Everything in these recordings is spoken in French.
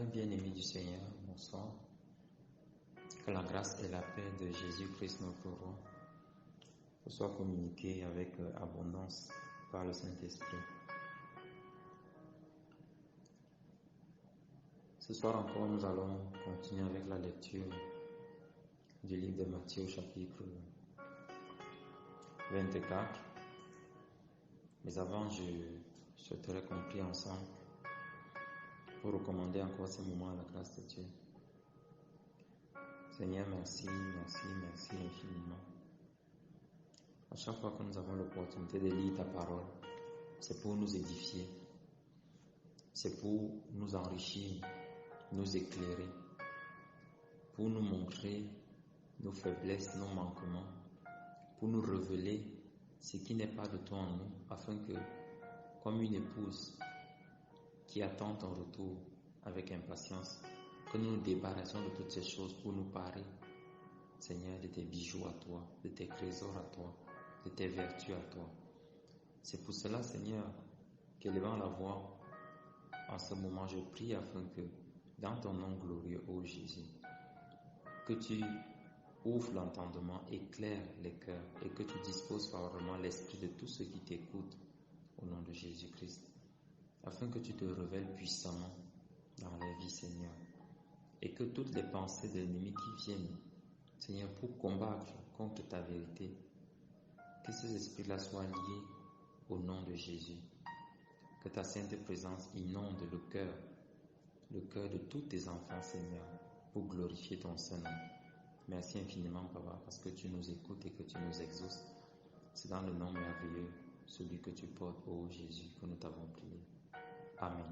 bien-aimés du Seigneur, bonsoir. Que la grâce et la paix de Jésus-Christ notre roi vous soient communiquées avec abondance par le Saint-Esprit. Ce soir encore, nous allons continuer avec la lecture du livre de Matthieu, chapitre 24. Mais avant, je souhaiterais qu'on prie ensemble pour recommander encore ce moment à la grâce de Dieu. Seigneur, merci infiniment. À chaque fois que nous avons l'opportunité de lire ta parole, c'est pour nous édifier, c'est pour nous enrichir, nous éclairer, pour nous montrer nos faiblesses, nos manquements, pour nous révéler ce qui n'est pas de toi en nous, afin que, comme une épouse qui attend ton retour avec impatience, que nous nous débarrassions de toutes ces choses pour nous parer, Seigneur, de tes bijoux à toi, de tes trésors à toi, de tes vertus à toi. C'est pour cela, Seigneur, qu'élevant la voix, en ce moment, je prie afin que, dans ton nom glorieux, ô Jésus, que tu ouvres l'entendement, éclaire les cœurs et que tu disposes favorablement l'esprit de tous ceux qui t'écoutent au nom de Jésus-Christ, afin que tu te révèles puissamment dans la vie, Seigneur, et que toutes les pensées de l'ennemi qui viennent, Seigneur, pour combattre contre ta vérité, que ces esprits-là soient liés au nom de Jésus. Que ta sainte présence inonde le cœur de tous tes enfants, Seigneur, pour glorifier ton Saint-Nom. Merci infiniment, Papa, parce que tu nous écoutes et que tu nous exauces. C'est dans le nom merveilleux, celui que tu portes, ô Jésus, que nous t'avons prié. Amen.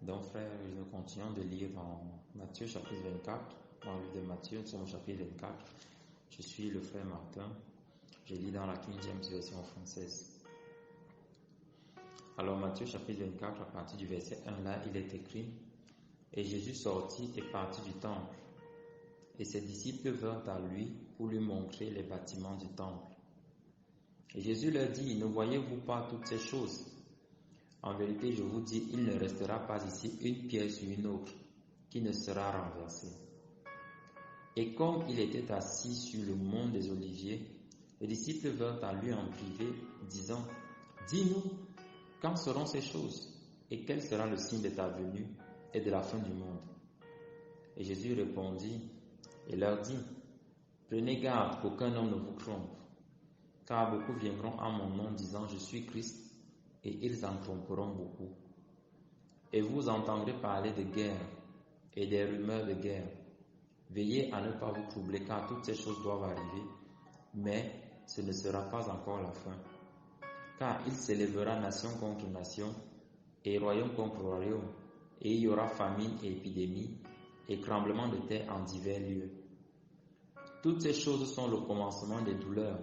Donc, frères, nous continuons de lire dans Matthieu chapitre 24. Dans le livre de Matthieu, nous sommes au chapitre 24. Je suis le frère Martin. Je lis dans la King James version française. Alors, Matthieu chapitre 24, à partir du verset 1, là, il est écrit: Et Jésus sortit et partit du temple. Et ses disciples vinrent à lui pour lui montrer les bâtiments du temple. Et Jésus leur dit: Ne voyez-vous pas toutes ces choses? En vérité, je vous dis, il ne restera pas ici une pierre sur une autre qui ne sera renversée. Et comme il était assis sur le mont des Oliviers, les disciples vinrent à lui en privé, disant: Dis-nous, quand seront ces choses? Et quel sera le signe de ta venue et de la fin du monde? Et Jésus répondit et leur dit: Prenez garde qu'aucun homme ne vous trompe, car beaucoup viendront en mon nom disant: Je suis Christ, et ils en tromperont beaucoup. Et vous entendrez parler de guerre et des rumeurs de guerre. Veillez à ne pas vous troubler, car toutes ces choses doivent arriver, mais ce ne sera pas encore la fin. Car il s'élèvera nation contre nation, et royaume contre royaume, et il y aura famine et épidémie, et tremblement de terre en divers lieux. Toutes ces choses sont le commencement des douleurs.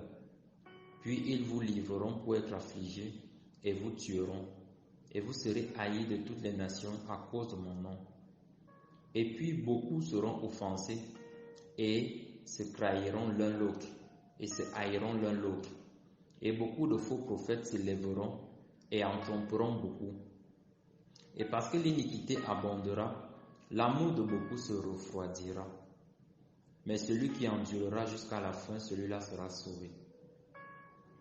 Puis ils vous livreront pour être affligés, et vous tueront, et vous serez haïs de toutes les nations à cause de mon nom. Et puis beaucoup seront offensés, et se trahiront l'un l'autre, et se haïront l'un l'autre. Et beaucoup de faux prophètes se lèveront, et en tromperont beaucoup. Et parce que l'iniquité abondera, l'amour de beaucoup se refroidira. Mais celui qui endurera jusqu'à la fin, celui-là sera sauvé.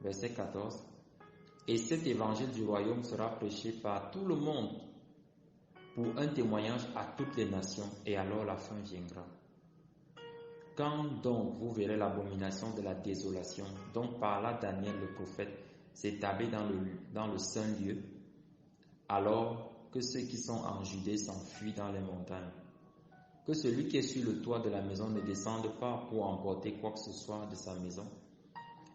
Verset 14. Et cet évangile du royaume sera prêché par tout le monde pour un témoignage à toutes les nations, et alors la fin viendra. Quand donc vous verrez l'abomination de la désolation, dont parla Daniel le prophète, s'établir dans le saint lieu, alors que ceux qui sont en Judée s'enfuient dans les montagnes, que celui qui est sur le toit de la maison ne descende pas pour emporter quoi que ce soit de sa maison,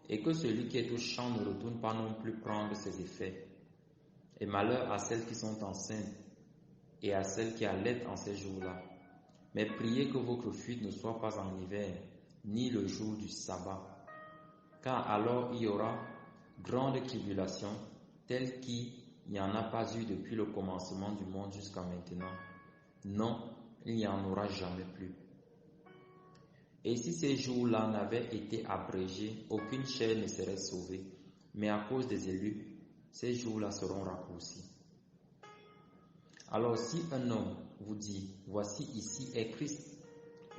et que celui qui est au champ ne retourne pas non plus prendre ses effets. Et malheur à celles qui sont enceintes et à celles qui allaitent en ces jours-là. Mais priez que votre fuite ne soit pas en hiver, ni le jour du sabbat. Car alors il y aura grande tribulation, telle qu'il n'y en a pas eu depuis le commencement du monde jusqu'à maintenant. Non, il n'y en aura jamais plus. Et si ces jours-là n'avaient été abrégés, aucune chair ne serait sauvée. Mais à cause des élus, ces jours-là seront raccourcis. Alors si un homme vous dit, voici ici est Christ,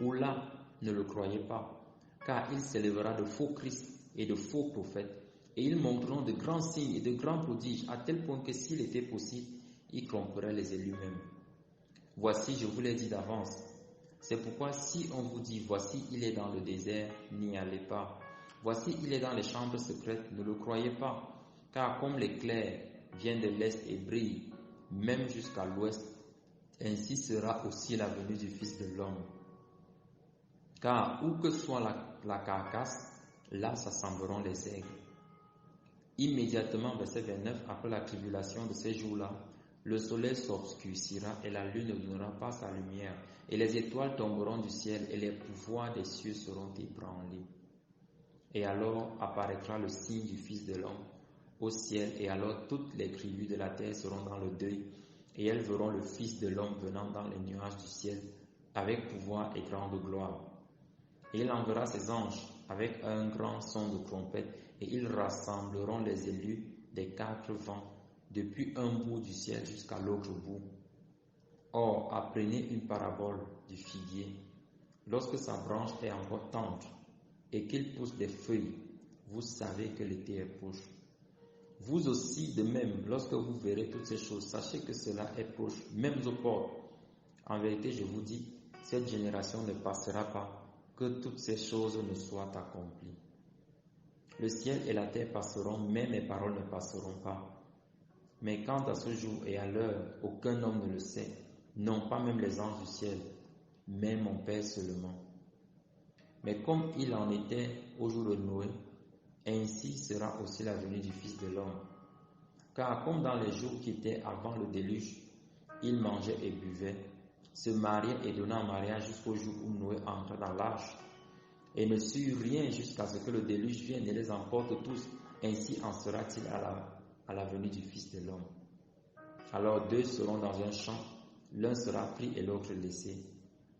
ou là, ne le croyez pas, car il s'élèvera de faux Christ et de faux prophètes, et ils montreront de grands signes et de grands prodiges, à tel point que s'il était possible, ils tromperaient les élus même. Voici, je vous l'ai dit d'avance. C'est pourquoi si on vous dit, voici, il est dans le désert, n'y allez pas. Voici, il est dans les chambres secrètes, ne le croyez pas. Car comme l'éclair vient de l'est et brille, même jusqu'à l'ouest, ainsi sera aussi la venue du Fils de l'homme. Car où que soit la carcasse, là s'assembleront les aigles. Immédiatement, verset 29, après la tribulation de ces jours-là, le soleil s'obscurcira et la lune ne donnera pas sa lumière, et les étoiles tomberont du ciel et les pouvoirs des cieux seront ébranlés. Et alors apparaîtra le signe du Fils de l'homme au ciel, et alors toutes les tribus de la terre seront dans le deuil, et elles verront le Fils de l'homme venant dans les nuages du ciel, avec pouvoir et grande gloire. Et il enverra ses anges avec un grand son de trompette, et ils rassembleront les élus des quatre vents, depuis un bout du ciel jusqu'à l'autre bout. Or, apprenez une parabole du figuier. Lorsque sa branche est encore tendre et qu'il pousse des feuilles, vous savez que l'été est proche. Vous aussi, de même, lorsque vous verrez toutes ces choses, sachez que cela est proche, même aux portes. En vérité, je vous dis, cette génération ne passera pas, que toutes ces choses ne soient accomplies. Le ciel et la terre passeront, mais mes paroles ne passeront pas. Mais quant à ce jour et à l'heure, aucun homme ne le sait, non pas même les anges du ciel, mais mon Père seulement. Mais comme il en était au jour de Noé, ainsi sera aussi la venue du Fils de l'homme. Car comme dans les jours qui étaient avant le déluge, ils mangeaient et buvaient, se mariaient et donnaient en mariage jusqu'au jour où Noé entra dans l'arche, et ne surent rien jusqu'à ce que le déluge vienne et les emporte tous. Ainsi en sera-t-il à la venue du Fils de l'homme. Alors 2 seront dans un champ, l'un sera pris et l'autre laissé.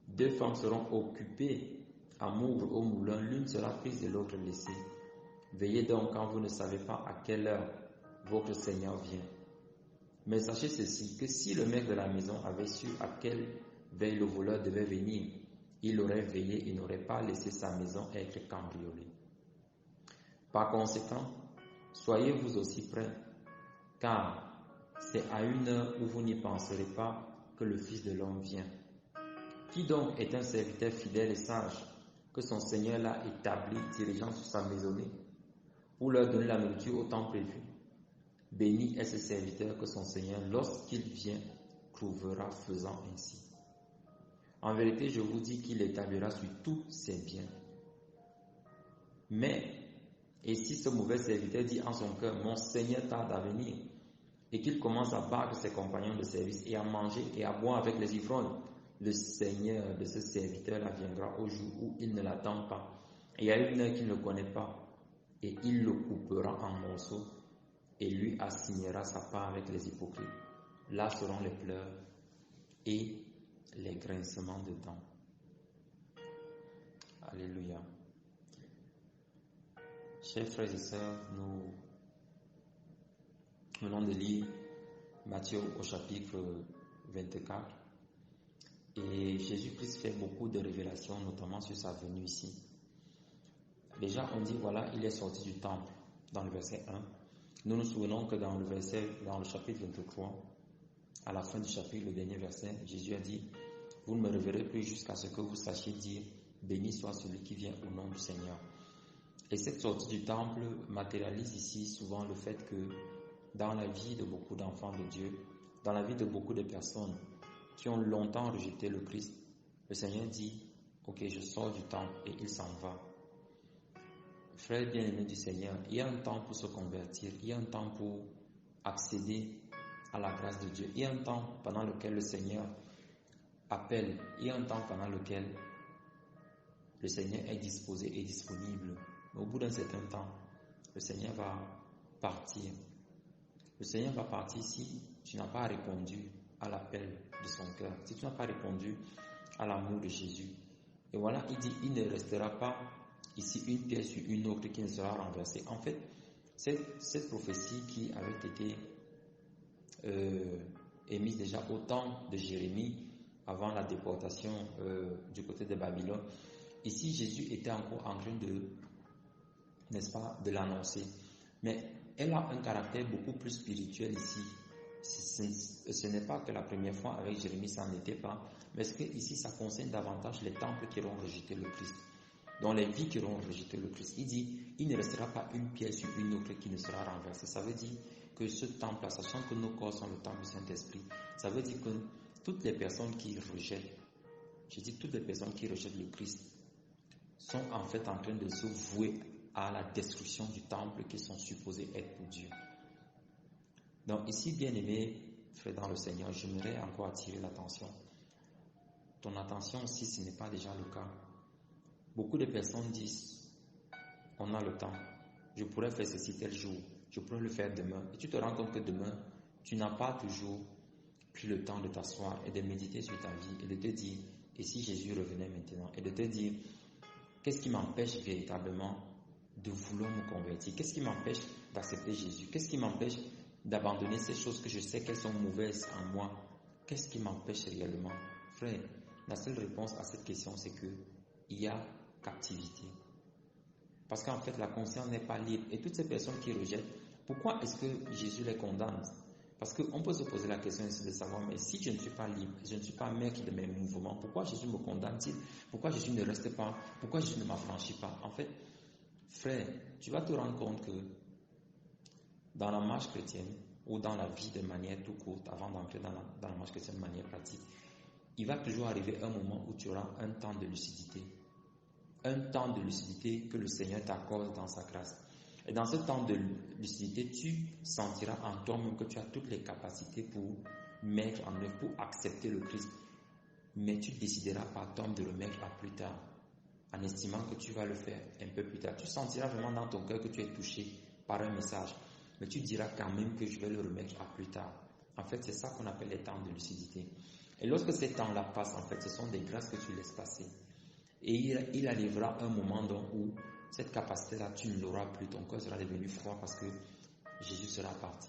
2 femmes seront occupées à moudre au moulin, l'une sera prise et l'autre laissée. Veillez donc quand vous ne savez pas à quelle heure votre Seigneur vient. Mais sachez ceci, que si le maître de la maison avait su à quelle veille le voleur devait venir, il aurait veillé et n'aurait pas laissé sa maison être cambriolée. Par conséquent, soyez vous aussi prêts, car c'est à une heure où vous n'y penserez pas que le Fils de l'homme vient. Qui donc est un serviteur fidèle et sage, que son Seigneur l'a établi dirigeant sur sa maisonnée, pour leur donner la nourriture au temps prévu? Béni est ce serviteur que son Seigneur, lorsqu'il vient, trouvera faisant ainsi. En vérité, je vous dis qu'il établira sur tous ses biens. Mais, et si ce mauvais serviteur dit en son cœur, mon Seigneur tarde à venir, et qu'il commence à battre ses compagnons de service et à manger et à boire avec les ivrognes, le Seigneur de ce serviteur-là viendra au jour où il ne l'attend pas, et à une heure qu'il ne connaît pas, et il le coupera en morceaux, et lui assignera sa part avec les hypocrites. Là seront les pleurs et les grincements de dents. Alléluia. Chers frères et sœurs, nous venons de lire Matthieu au chapitre 24. Et Jésus-Christ fait beaucoup de révélations, notamment sur sa venue ici. Déjà, on dit, voilà, il est sorti du temple, dans le verset 1. Nous nous souvenons que dans le chapitre 23, à la fin du chapitre, le dernier verset, Jésus a dit, vous ne me reverrez plus jusqu'à ce que vous sachiez dire, béni soit celui qui vient au nom du Seigneur. Et cette sortie du temple matérialise ici souvent le fait que dans la vie de beaucoup d'enfants de Dieu, dans la vie de beaucoup de personnes qui ont longtemps rejeté le Christ, le Seigneur dit, ok, je sors du temple et il s'en va. Frères bien-aimés du Seigneur, il y a un temps pour se convertir, il y a un temps pour accéder à la grâce de Dieu, il y a un temps pendant lequel le Seigneur appelle, il y a un temps pendant lequel le Seigneur est disposé et disponible. Mais au bout d'un certain temps, le Seigneur va partir. Le Seigneur va partir si tu n'as pas répondu à l'appel de son cœur, si tu n'as pas répondu à l'amour de Jésus. Et voilà, il dit, il ne restera pas ici une pierre sur une autre qui ne sera renversée. En fait, cette prophétie qui avait été émise déjà au temps de Jérémie, avant la déportation du côté de Babylone. Ici, Jésus était encore en train de, n'est-ce pas, de l'annoncer. Mais elle a un caractère beaucoup plus spirituel ici. Ce n'est pas que la première fois avec Jérémie, ça n'était pas. Mais est-ce que ici, ça concerne davantage les temples qui auront rejeté le Christ, dans les vies qui auront rejeté le Christ. Il dit, il ne restera pas une pierre sur une autre qui ne sera renversée. Ça veut dire que ce temple-là, sachant que nos corps sont le temple du Saint-Esprit, ça veut dire que toutes les personnes qui rejettent, je dis toutes les personnes qui rejettent le Christ, sont en fait en train de se vouer à la destruction du temple qu'ils sont supposés être pour Dieu. Donc ici, bien-aimé, frère dans le Seigneur, j'aimerais encore attirer l'attention. Ton attention aussi, ce n'est pas déjà le cas. Beaucoup de personnes disent, on a le temps, je pourrais faire ceci tel jour, je pourrais le faire demain. Et tu te rends compte que demain, tu n'as pas toujours pris le temps de t'asseoir et de méditer sur ta vie et de te dire, et si Jésus revenait maintenant, et de te dire, qu'est-ce qui m'empêche véritablement de vouloir me convertir? Qu'est-ce qui m'empêche d'accepter Jésus? Qu'est-ce qui m'empêche d'abandonner ces choses que je sais qu'elles sont mauvaises en moi? Qu'est-ce qui m'empêche réellement? Frère, la seule réponse à cette question, c'est que il y a captivité. Parce qu'en fait, la conscience n'est pas libre. Et toutes ces personnes qui rejettent, pourquoi est-ce que Jésus les condamne? Parce qu'on peut se poser la question ici de savoir, mais si je ne suis pas libre, je ne suis pas maître de mes mouvements, pourquoi Jésus me condamne-t-il? Pourquoi Jésus ne reste pas? Pourquoi Jésus ne m'affranchit pas? En fait, frère, tu vas te rendre compte que dans la marche chrétienne, ou dans la vie de manière tout courte, avant d'entrer dans la marche chrétienne de manière pratique, il va toujours arriver un moment où tu auras un temps de lucidité. Un temps de lucidité que le Seigneur t'accorde dans sa grâce. Et dans ce temps de lucidité, tu sentiras en toi-même que tu as toutes les capacités pour mettre en œuvre, pour accepter le Christ. Mais tu décideras par toi de le mettre à plus tard, en estimant que tu vas le faire un peu plus tard. Tu sentiras vraiment dans ton cœur que tu es touché par un message, mais tu diras quand même que je vais le remettre à plus tard. En fait, c'est ça qu'on appelle les temps de lucidité. Et lorsque ces temps-là passent, en fait, ce sont des grâces que tu laisses passer. Et il arrivera un moment où cette capacité-là, tu ne l'auras plus. Ton cœur sera devenu froid parce que Jésus sera parti.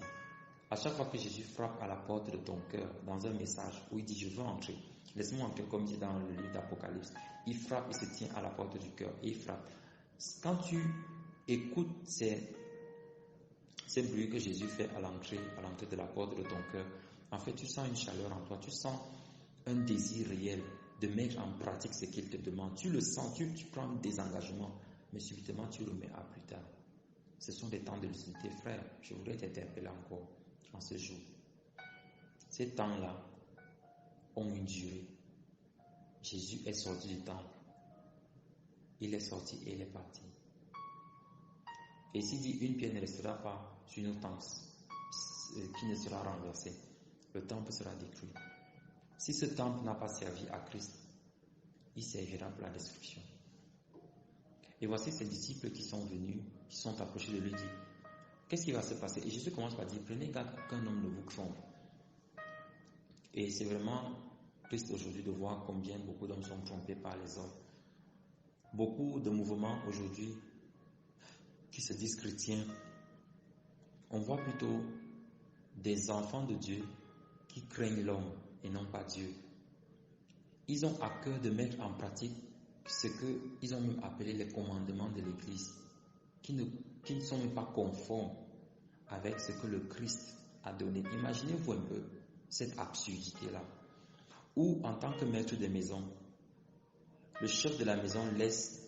À chaque fois que Jésus frappe à la porte de ton cœur, dans un message où il dit « Je veux entrer », laisse-moi entrer comme il dit dans le livre d'Apocalypse. Il frappe, il se tient à la porte du cœur et il frappe. Quand tu écoutes ces bruits que Jésus fait à l'entrée de la porte de ton cœur, en fait, tu sens une chaleur en toi, tu sens un désir réel de mettre en pratique ce qu'il te demande. Tu le sens, tu prends des engagements, mais subitement tu le mets à plus tard. Ce sont des temps de lucidité, frère. Je voudrais t'interpeller encore en ce jour. Ces temps-là ont une durée. Jésus est sorti du temple. Il est sorti et il est parti. Et s'il dit une pierre ne restera pas sur une autre qui ne sera renversée, le temple sera détruit. Si ce temple n'a pas servi à Christ, il servira pour la destruction. Et voici ces disciples qui sont venus, qui sont approchés de lui dire, qu'est-ce qui va se passer? Et Jésus commence par dire, prenez garde qu'aucun homme ne vous trompe. Et c'est vraiment triste aujourd'hui de voir combien beaucoup d'hommes sont trompés par les hommes. Beaucoup de mouvements aujourd'hui qui se disent chrétiens, on voit plutôt des enfants de Dieu qui craignent l'homme et non pas Dieu. Ils ont à cœur de mettre en pratique ce qu'ils ont même appelé les commandements de l'Église, qui ne sont même pas conformes avec ce que le Christ a donné. Imaginez-vous un peu cette absurdité-là, où en tant que maître de maison, le chef de la maison laisse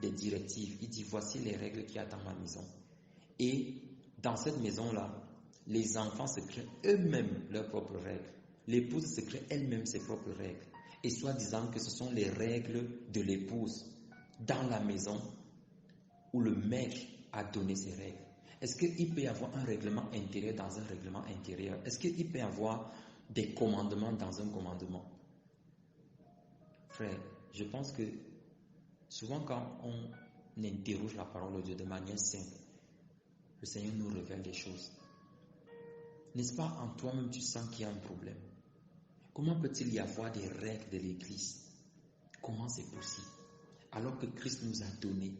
des directives. Il dit, voici les règles qu'il y a dans ma maison. Et dans cette maison-là, les enfants se créent eux-mêmes leurs propres règles. L'épouse se crée elle-même ses propres règles. Et soit disant que ce sont les règles de l'épouse dans la maison où le maître a donné ses règles. Est-ce qu'il peut y avoir un règlement intérieur dans un règlement intérieur? Est-ce qu'il peut y avoir des commandements dans un commandement? Frère, je pense que souvent quand on interroge la parole de Dieu de manière simple, le Seigneur nous révèle des choses. N'est-ce pas en toi-même tu sens qu'il y a un problème? Comment peut-il y avoir des règles de l'Église? Comment c'est possible? Alors que Christ nous a donné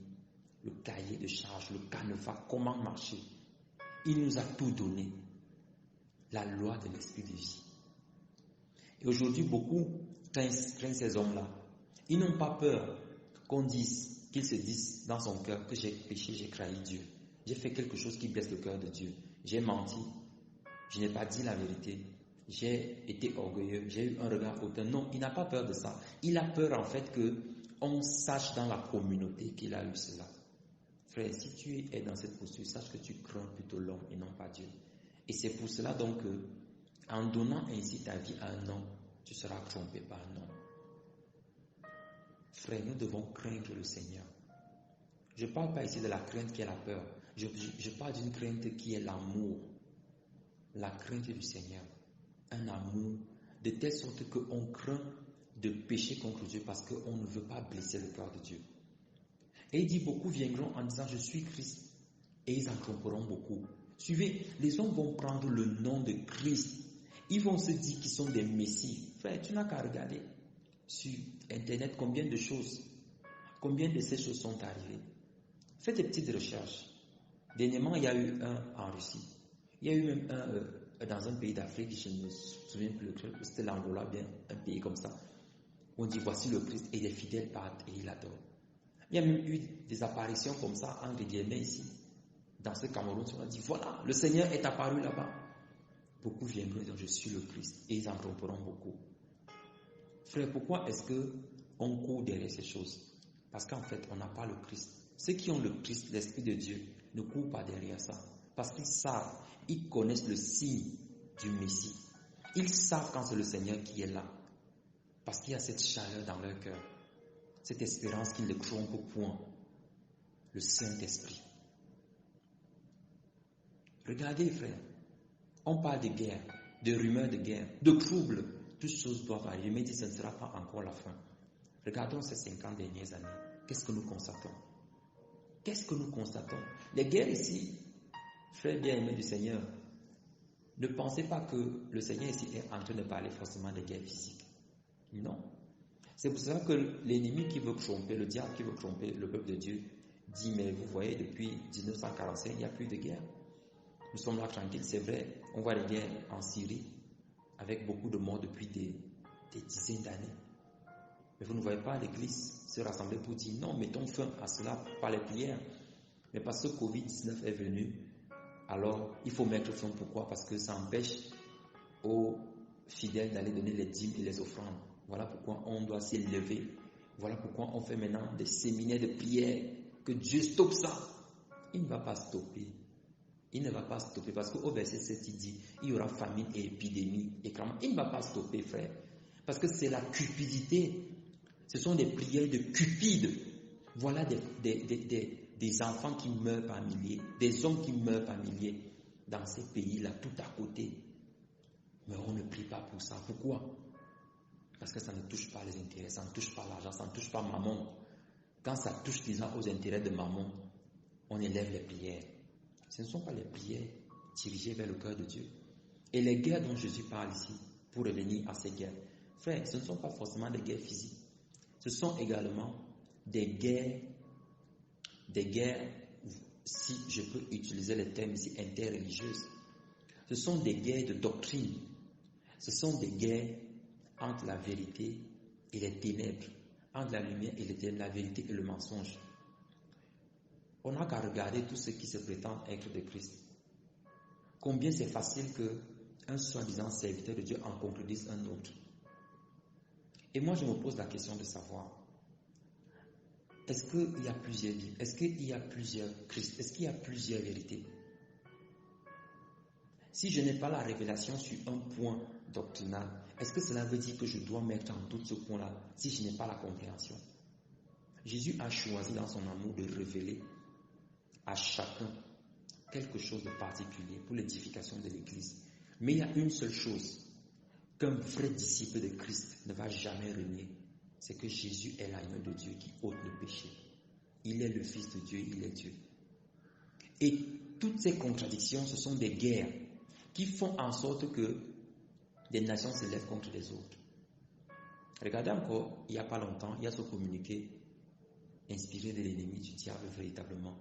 le cahier de charge, le canevas, comment marcher. Il nous a tout donné. La loi de l'esprit de vie. Et aujourd'hui, beaucoup craignent ces hommes-là. Ils n'ont pas peur qu'ils se disent dans son cœur que j'ai péché, j'ai trahi Dieu. J'ai fait quelque chose qui blesse le cœur de Dieu. J'ai menti. Je n'ai pas dit la vérité. J'ai été orgueilleux. J'ai eu un regard hautain. Non, il n'a pas peur de ça. Il a peur en fait qu'on sache dans la communauté qu'il a eu cela. Frère, si tu es dans cette posture, sache que tu crains plutôt l'homme et non pas Dieu. Et c'est pour cela donc que, en donnant ainsi ta vie à un homme, tu seras trompé par un homme. Frère, nous devons craindre le Seigneur. Je ne parle pas ici de la crainte qui est la peur. Je parle d'une crainte qui est l'amour. La crainte du Seigneur. Un amour de telle sorte qu'on craint de pécher contre Dieu parce qu'on ne veut pas blesser le cœur de Dieu. Et il dit, beaucoup viendront en disant, je suis Christ. Et ils en tromperont beaucoup. Suivez, les hommes vont prendre le nom de Christ. Ils vont se dire qu'ils sont des messies. Frère, tu n'as qu'à regarder sur Internet combien de ces choses sont arrivées. Faites des petites recherches. Dernièrement, il y a eu un en Russie. Il y a eu même un dans un pays d'Afrique, je ne me souviens plus lequel, c'était l'Angola, bien un pays comme ça. On dit, voici le Christ, et les fidèles partent et ils l'adorent. Il y a même eu des apparitions comme ça, entre guillemets ici, dans ce Cameroun, on a dit, voilà, le Seigneur est apparu là-bas. Beaucoup viendront et diront, je suis le Christ, et ils en tromperont beaucoup. Frère, pourquoi est-ce qu'on court derrière ces choses? Parce qu'en fait, on n'a pas le Christ. Ceux qui ont le Christ, l'Esprit de Dieu, ne courent pas derrière ça. Parce qu'ils savent, ils connaissent le signe du Messie. Ils savent quand c'est le Seigneur qui est là. Parce qu'il y a cette chaleur dans leur cœur. Cette espérance qui ne le trompe point. Le Saint-Esprit. Regardez, frère. On parle de guerre, de rumeurs de guerre, de troubles. Toutes choses doivent arriver. Mais dit, ce ne sera pas encore la fin. Regardons ces 50 dernières années. Qu'est-ce que nous constatons? Qu'est-ce que nous constatons? Les guerres ici, frères bien-aimés du Seigneur, ne pensez pas que le Seigneur ici est en train de parler forcément des guerres physiques. Non. C'est pour cela que l'ennemi qui veut tromper, le diable qui veut tromper le peuple de Dieu, dit, mais vous voyez, depuis 1945, il n'y a plus de guerre. Nous sommes là tranquilles, c'est vrai. On voit les guerres en Syrie, avec beaucoup de morts depuis des dizaines d'années. Mais vous ne voyez pas l'Église se rassembler pour dire non, mettons fin à cela par les prières. Mais parce que Covid-19 est venu, alors il faut mettre fin. Pourquoi? Parce que ça empêche aux fidèles d'aller donner les dîmes et les offrandes. Voilà pourquoi on doit s'élever. Voilà pourquoi on fait maintenant des séminaires de prière. Que Dieu stoppe ça. Il ne va pas stopper. Il ne va pas stopper parce qu'au verset 7, il dit il y aura famine et épidémie. Il ne va pas stopper, frère. Parce que c'est la cupidité. Ce sont des prières de cupides. Voilà des enfants qui meurent par milliers, des hommes qui meurent par milliers dans ces pays-là, tout à côté. Mais on ne prie pas pour ça. Pourquoi? Parce que ça ne touche pas les intérêts, ça ne touche pas l'argent, ça ne touche pas mammon. Quand ça touche disons, aux intérêts de mammon, on élève les prières. Ce ne sont pas les prières dirigées vers le cœur de Dieu. Et les guerres dont Jésus parle ici, pour revenir à ces guerres, frère, ce ne sont pas forcément des guerres physiques. Ce sont également des guerres, si je peux utiliser le terme ici, interreligieuses. Ce sont des guerres de doctrine. Ce sont des guerres entre la vérité et les ténèbres, entre la lumière et les ténèbres, la vérité et le mensonge. On n'a qu'à regarder tous ceux qui se prétendent être de Christ. Combien c'est facile qu'un soi-disant serviteur de Dieu en contredise un autre. Et moi, je me pose la question de savoir, est-ce qu'il y a plusieurs Bibles? Est-ce qu'il y a plusieurs Christ? Est-ce qu'il y a plusieurs vérités? Si je n'ai pas la révélation sur un point doctrinal, est-ce que cela veut dire que je dois mettre en doute ce point-là si je n'ai pas la compréhension? Jésus a choisi dans son amour de révéler à chacun quelque chose de particulier pour l'édification de l'Église. Mais il y a une seule chose qu'un vrai disciple de Christ ne va jamais renier, c'est que Jésus est l'agneau de Dieu qui ôte le péché. Il est le Fils de Dieu, il est Dieu. Et toutes ces contradictions, ce sont des guerres qui font en sorte que des nations se lèvent contre les autres. Regardez encore, il n'y a pas longtemps, il y a ce communiqué inspiré de l'ennemi du diable véritablement.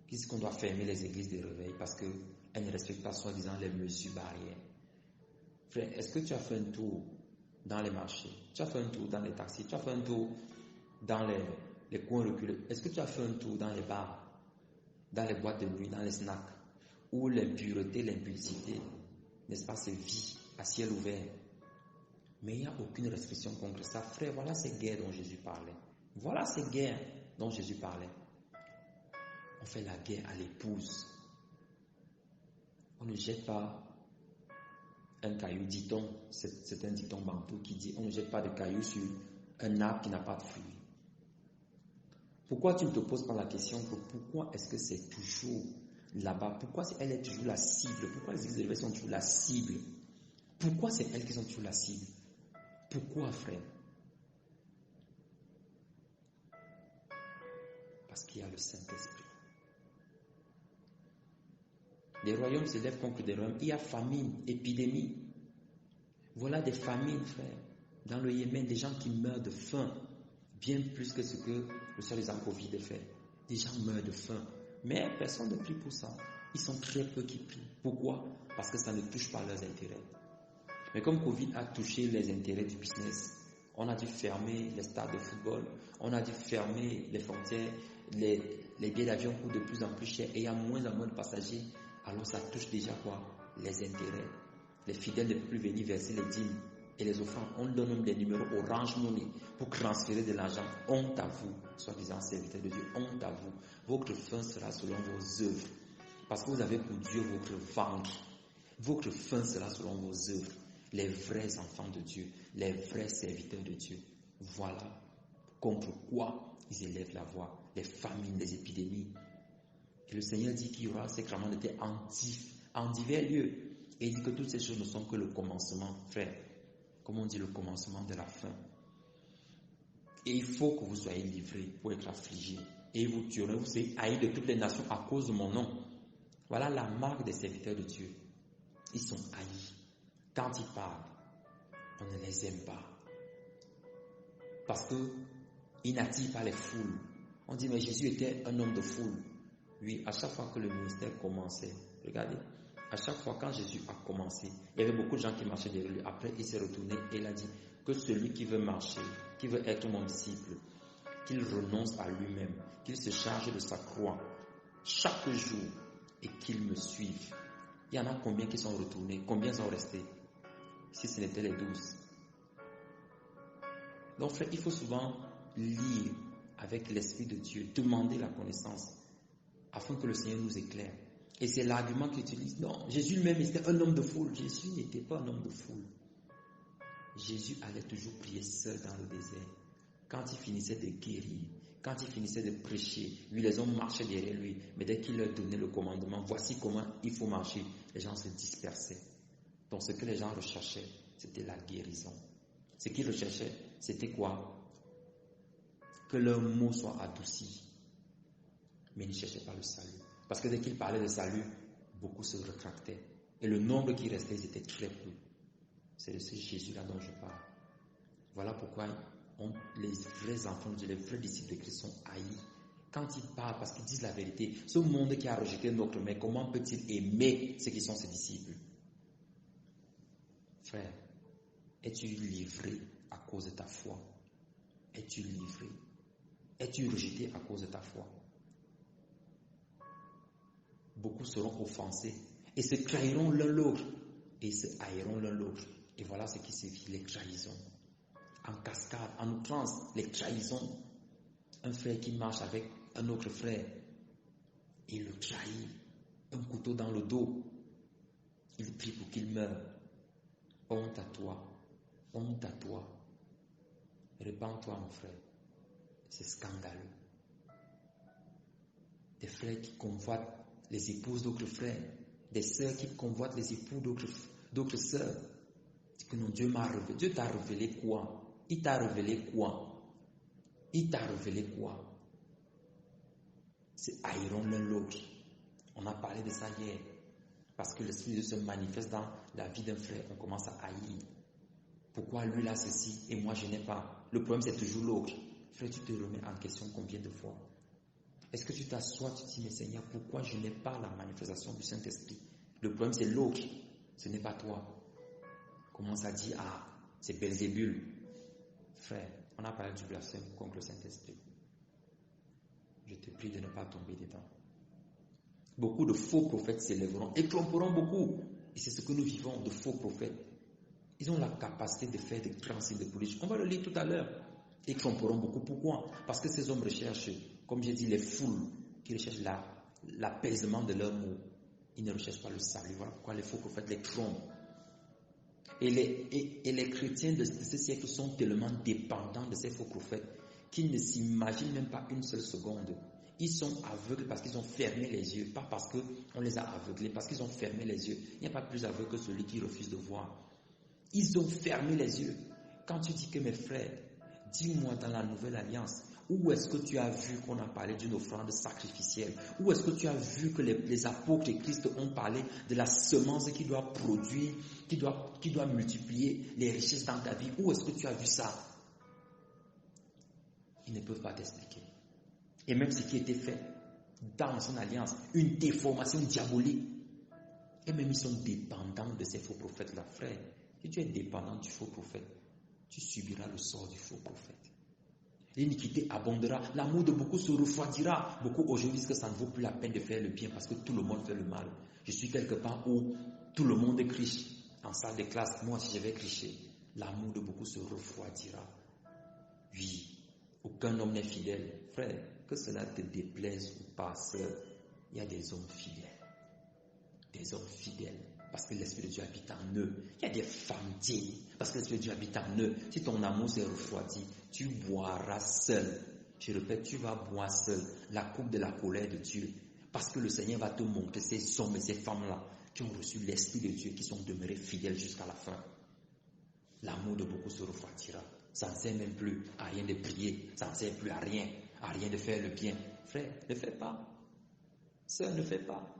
Qu'est-ce qu'on doit fermer les églises de réveil parce qu'elles ne respectent pas soi-disant les mesures barrières. Frère, est-ce que tu as fait un tour dans les marchés, tu as fait un tour dans les taxis, tu as fait un tour dans les coins reculés. Est-ce que tu as fait un tour dans les bars, dans les boîtes de nuit, dans les snacks, où l'impureté, l'impulsivité, n'est-ce pas, se vit à ciel ouvert? Mais il n'y a aucune restriction contre ça. Frère, voilà ces guerres dont Jésus parlait. Voilà ces guerres dont Jésus parlait. On fait la guerre à l'épouse. On ne jette pas un caillou, dit-on, c'est un dicton bantou qui dit, on ne jette pas de cailloux sur un arbre qui n'a pas de fruits. Pourquoi tu ne te poses pas la question que pourquoi est-ce que c'est toujours là-bas? Pourquoi elle est toujours la cible? Pourquoi les églises élevées sont toujours la cible? Pourquoi c'est elles qui sont toujours la cible? Pourquoi, frère? Parce qu'il y a le Saint-Esprit. Des royaumes s'élèvent contre des royaumes. Il y a famine, épidémie. Voilà des famines, frère. Dans le Yémen, des gens qui meurent de faim. Bien plus que ce que le soi-disant Covid fait. Des gens meurent de faim. Mais personne ne prie pour ça. Ils sont très peu qui prient. Pourquoi? Parce que ça ne touche pas leurs intérêts. Mais comme Covid a touché les intérêts du business, on a dû fermer les stades de football, on a dû fermer les frontières, les billets d'avion coûtent de plus en plus cher et il y a moins en moins de passagers. Alors ça touche déjà quoi? Les intérêts. Les fidèles ne peuvent plus venir verser les dîmes et les offrandes. On donne même des numéros Orange Money pour transférer de l'argent. Honte à vous, soi-disant serviteurs de Dieu. Honte à vous. Votre fin sera selon vos œuvres. Parce que vous avez pour Dieu votre ventre. Votre fin sera selon vos œuvres. Les vrais enfants de Dieu, les vrais serviteurs de Dieu. Voilà contre quoi ils élèvent la voix. Les famines, les épidémies. Et le Seigneur dit qu'il y aura sacrément de terre en divers lieux. Et il dit que toutes ces choses ne sont que le commencement, frère. Comme on dit, le commencement de la fin. Et il faut que vous soyez livrés pour être affligés. Et vous tuerez, vous serez haïs de toutes les nations à cause de mon nom. Voilà la marque des serviteurs de Dieu. Ils sont haïs. Quand ils parlent, on ne les aime pas. Parce qu'ils n'attirent pas les foules. On dit, mais Jésus était un homme de foule. Oui, à chaque fois que le ministère commençait, regardez, à chaque fois quand Jésus a commencé, il y avait beaucoup de gens qui marchaient derrière lui. Après, il s'est retourné et il a dit que celui qui veut marcher, qui veut être mon disciple, qu'il renonce à lui-même, qu'il se charge de sa croix chaque jour et qu'il me suive. Il y en a combien qui sont retournés? Combien sont restés? Si ce n'était les 12. Donc frère, il faut souvent lire avec l'Esprit de Dieu, demander la connaissance, afin que le Seigneur nous éclaire. Et c'est l'argument qu'il utilise. Non, Jésus lui-même était un homme de foule. Jésus n'était pas un homme de foule. Jésus allait toujours prier seul dans le désert. Quand il finissait de guérir, quand il finissait de prêcher, lui, les hommes marchaient derrière lui. Mais dès qu'il leur donnait le commandement, voici comment il faut marcher, les gens se dispersaient. Donc ce que les gens recherchaient, c'était la guérison. Ce qu'ils recherchaient, c'était quoi? Que leurs mots soient adoucis. Mais ils ne cherchaient pas le salut. Parce que dès qu'ils parlaient de salut, beaucoup se rétractaient. Et le nombre qui restait, ils étaient très peu. C'est de ce Jésus-là dont je parle. Voilà pourquoi les vrais enfants de Dieu, les vrais disciples de Christ sont haïs. Quand ils parlent, parce qu'ils disent la vérité, ce monde qui a rejeté notre mère, comment peut-il aimer ceux qui sont ses disciples? Frère, es-tu livré à cause de ta foi? Es-tu livré? Es-tu rejeté à cause de ta foi? Beaucoup seront offensés et se trahiront l'un l'autre et se haïront l'un l'autre. Et voilà ce qui suffit, les trahisons. En cascade, en outrance, les trahisons. Un frère qui marche avec un autre frère, il le trahit, un couteau dans le dos. Il prie pour qu'il meure. Honte à toi, honte à toi. Répands-toi, mon frère. C'est scandaleux. Des frères qui convoitent les épouses d'autres frères, des sœurs qui convoitent les époux d'autres sœurs. C'est que non, Dieu m'a révélé. Dieu t'a révélé quoi? Il t'a révélé quoi? Il t'a révélé quoi? C'est haïront l'un l'autre. On a parlé de ça hier. Parce que l'Esprit de Dieu se manifeste dans la vie d'un frère. On commence à haïr. Pourquoi lui là ceci et moi je n'ai pas? Le problème c'est toujours l'autre. Frère, tu te remets en question combien de fois? Est-ce que tu t'assois, tu te dis, mais Seigneur, pourquoi je n'ai pas la manifestation du Saint-Esprit? Le problème c'est l'autre, ce n'est pas toi. Commence à dire, c'est Belzébul. Frère, on a parlé du blasphème contre le Saint-Esprit. Je te prie de ne pas tomber dedans. Beaucoup de faux prophètes s'élèveront et tromperont beaucoup. Et c'est ce que nous vivons, de faux prophètes. Ils ont la capacité de faire des grands signes de police. On va le lire tout à l'heure. Ils tromperont beaucoup. Pourquoi? Parce que ces hommes recherchent, comme j'ai dit, les foules qui recherchent l'apaisement de leurs mots. Ils ne recherchent pas le salut. Voilà pourquoi les faux prophètes les trompent. Et les chrétiens de ce siècle sont tellement dépendants de ces faux prophètes qu'ils ne s'imaginent même pas une seule seconde. Ils sont aveugles parce qu'ils ont fermé les yeux, pas parce qu'on les a aveuglés, parce qu'ils ont fermé les yeux. Il n'y a pas plus aveugle que celui qui refuse de voir. Ils ont fermé les yeux. Quand tu dis que mes frères, dis-moi dans la nouvelle alliance, où est-ce que tu as vu qu'on a parlé d'une offrande sacrificielle? Où est-ce que tu as vu que les apôtres et Christ ont parlé de la semence qui doit produire, qui doit multiplier les richesses dans ta vie? Où est-ce que tu as vu ça? Ils ne peuvent pas t'expliquer. Et même ce qui était fait dans son alliance, une déformation diabolique. Et même ils sont dépendants de ces faux prophètes-là. Frère, si tu es dépendant du faux prophète, tu subiras le sort du faux prophète. L'iniquité abondera, l'amour de beaucoup se refroidira. Beaucoup aujourd'hui disent que ça ne vaut plus la peine de faire le bien parce que tout le monde fait le mal. Je suis quelque part où tout le monde criche. En salle de classe, moi si je vais cricher, l'amour de beaucoup se refroidira. Oui, aucun homme n'est fidèle. Frère, que cela te déplaise ou pas, sœur, il y a des hommes fidèles. Des hommes fidèles. Parce que l'Esprit de Dieu habite en eux. Il y a des femmes dignes. Parce que l'Esprit de Dieu habite en eux. Si ton amour s'est refroidi, tu boiras seul. Je répète, tu vas boire seul la coupe de la colère de Dieu. Parce que le Seigneur va te montrer ces hommes et ces femmes-là qui ont reçu l'Esprit de Dieu, qui sont demeurés fidèles jusqu'à la fin. L'amour de beaucoup se refroidira. Ça ne sert même plus à rien de prier. Ça ne sert plus à rien de faire le bien. Frère, ne fais pas. Sœur, ne fais pas.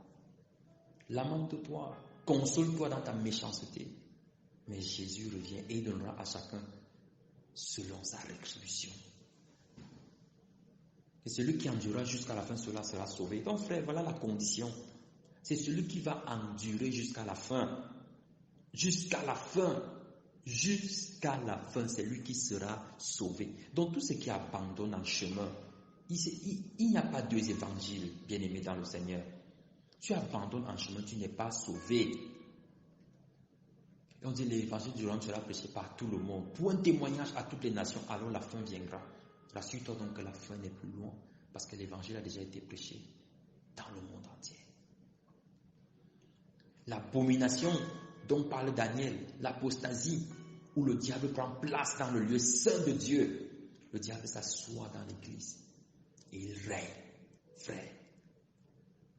Lamente-toi. Console-toi dans ta méchanceté. Mais Jésus revient et il donnera à chacun selon sa rétribution. Et celui qui endurera jusqu'à la fin, cela sera sauvé. Donc frère, voilà la condition. C'est celui qui va endurer jusqu'à la fin. Jusqu'à la fin. Jusqu'à la fin, c'est lui qui sera sauvé. Donc tous ceux qui abandonnent en chemin, il n'y a pas deux évangiles, bien-aimés dans le Seigneur. Tu abandonnes en chemin, tu n'es pas sauvé. Et on dit l'évangile du royaume sera prêché par tout le monde. Pour un témoignage à toutes les nations, alors la fin viendra. Rassure-toi donc que la fin n'est plus loin, parce que l'évangile a déjà été prêché dans le monde entier. L'abomination dont parle Daniel, l'apostasie, où le diable prend place dans le lieu saint de Dieu. Le diable s'assoit dans l'église et il règne.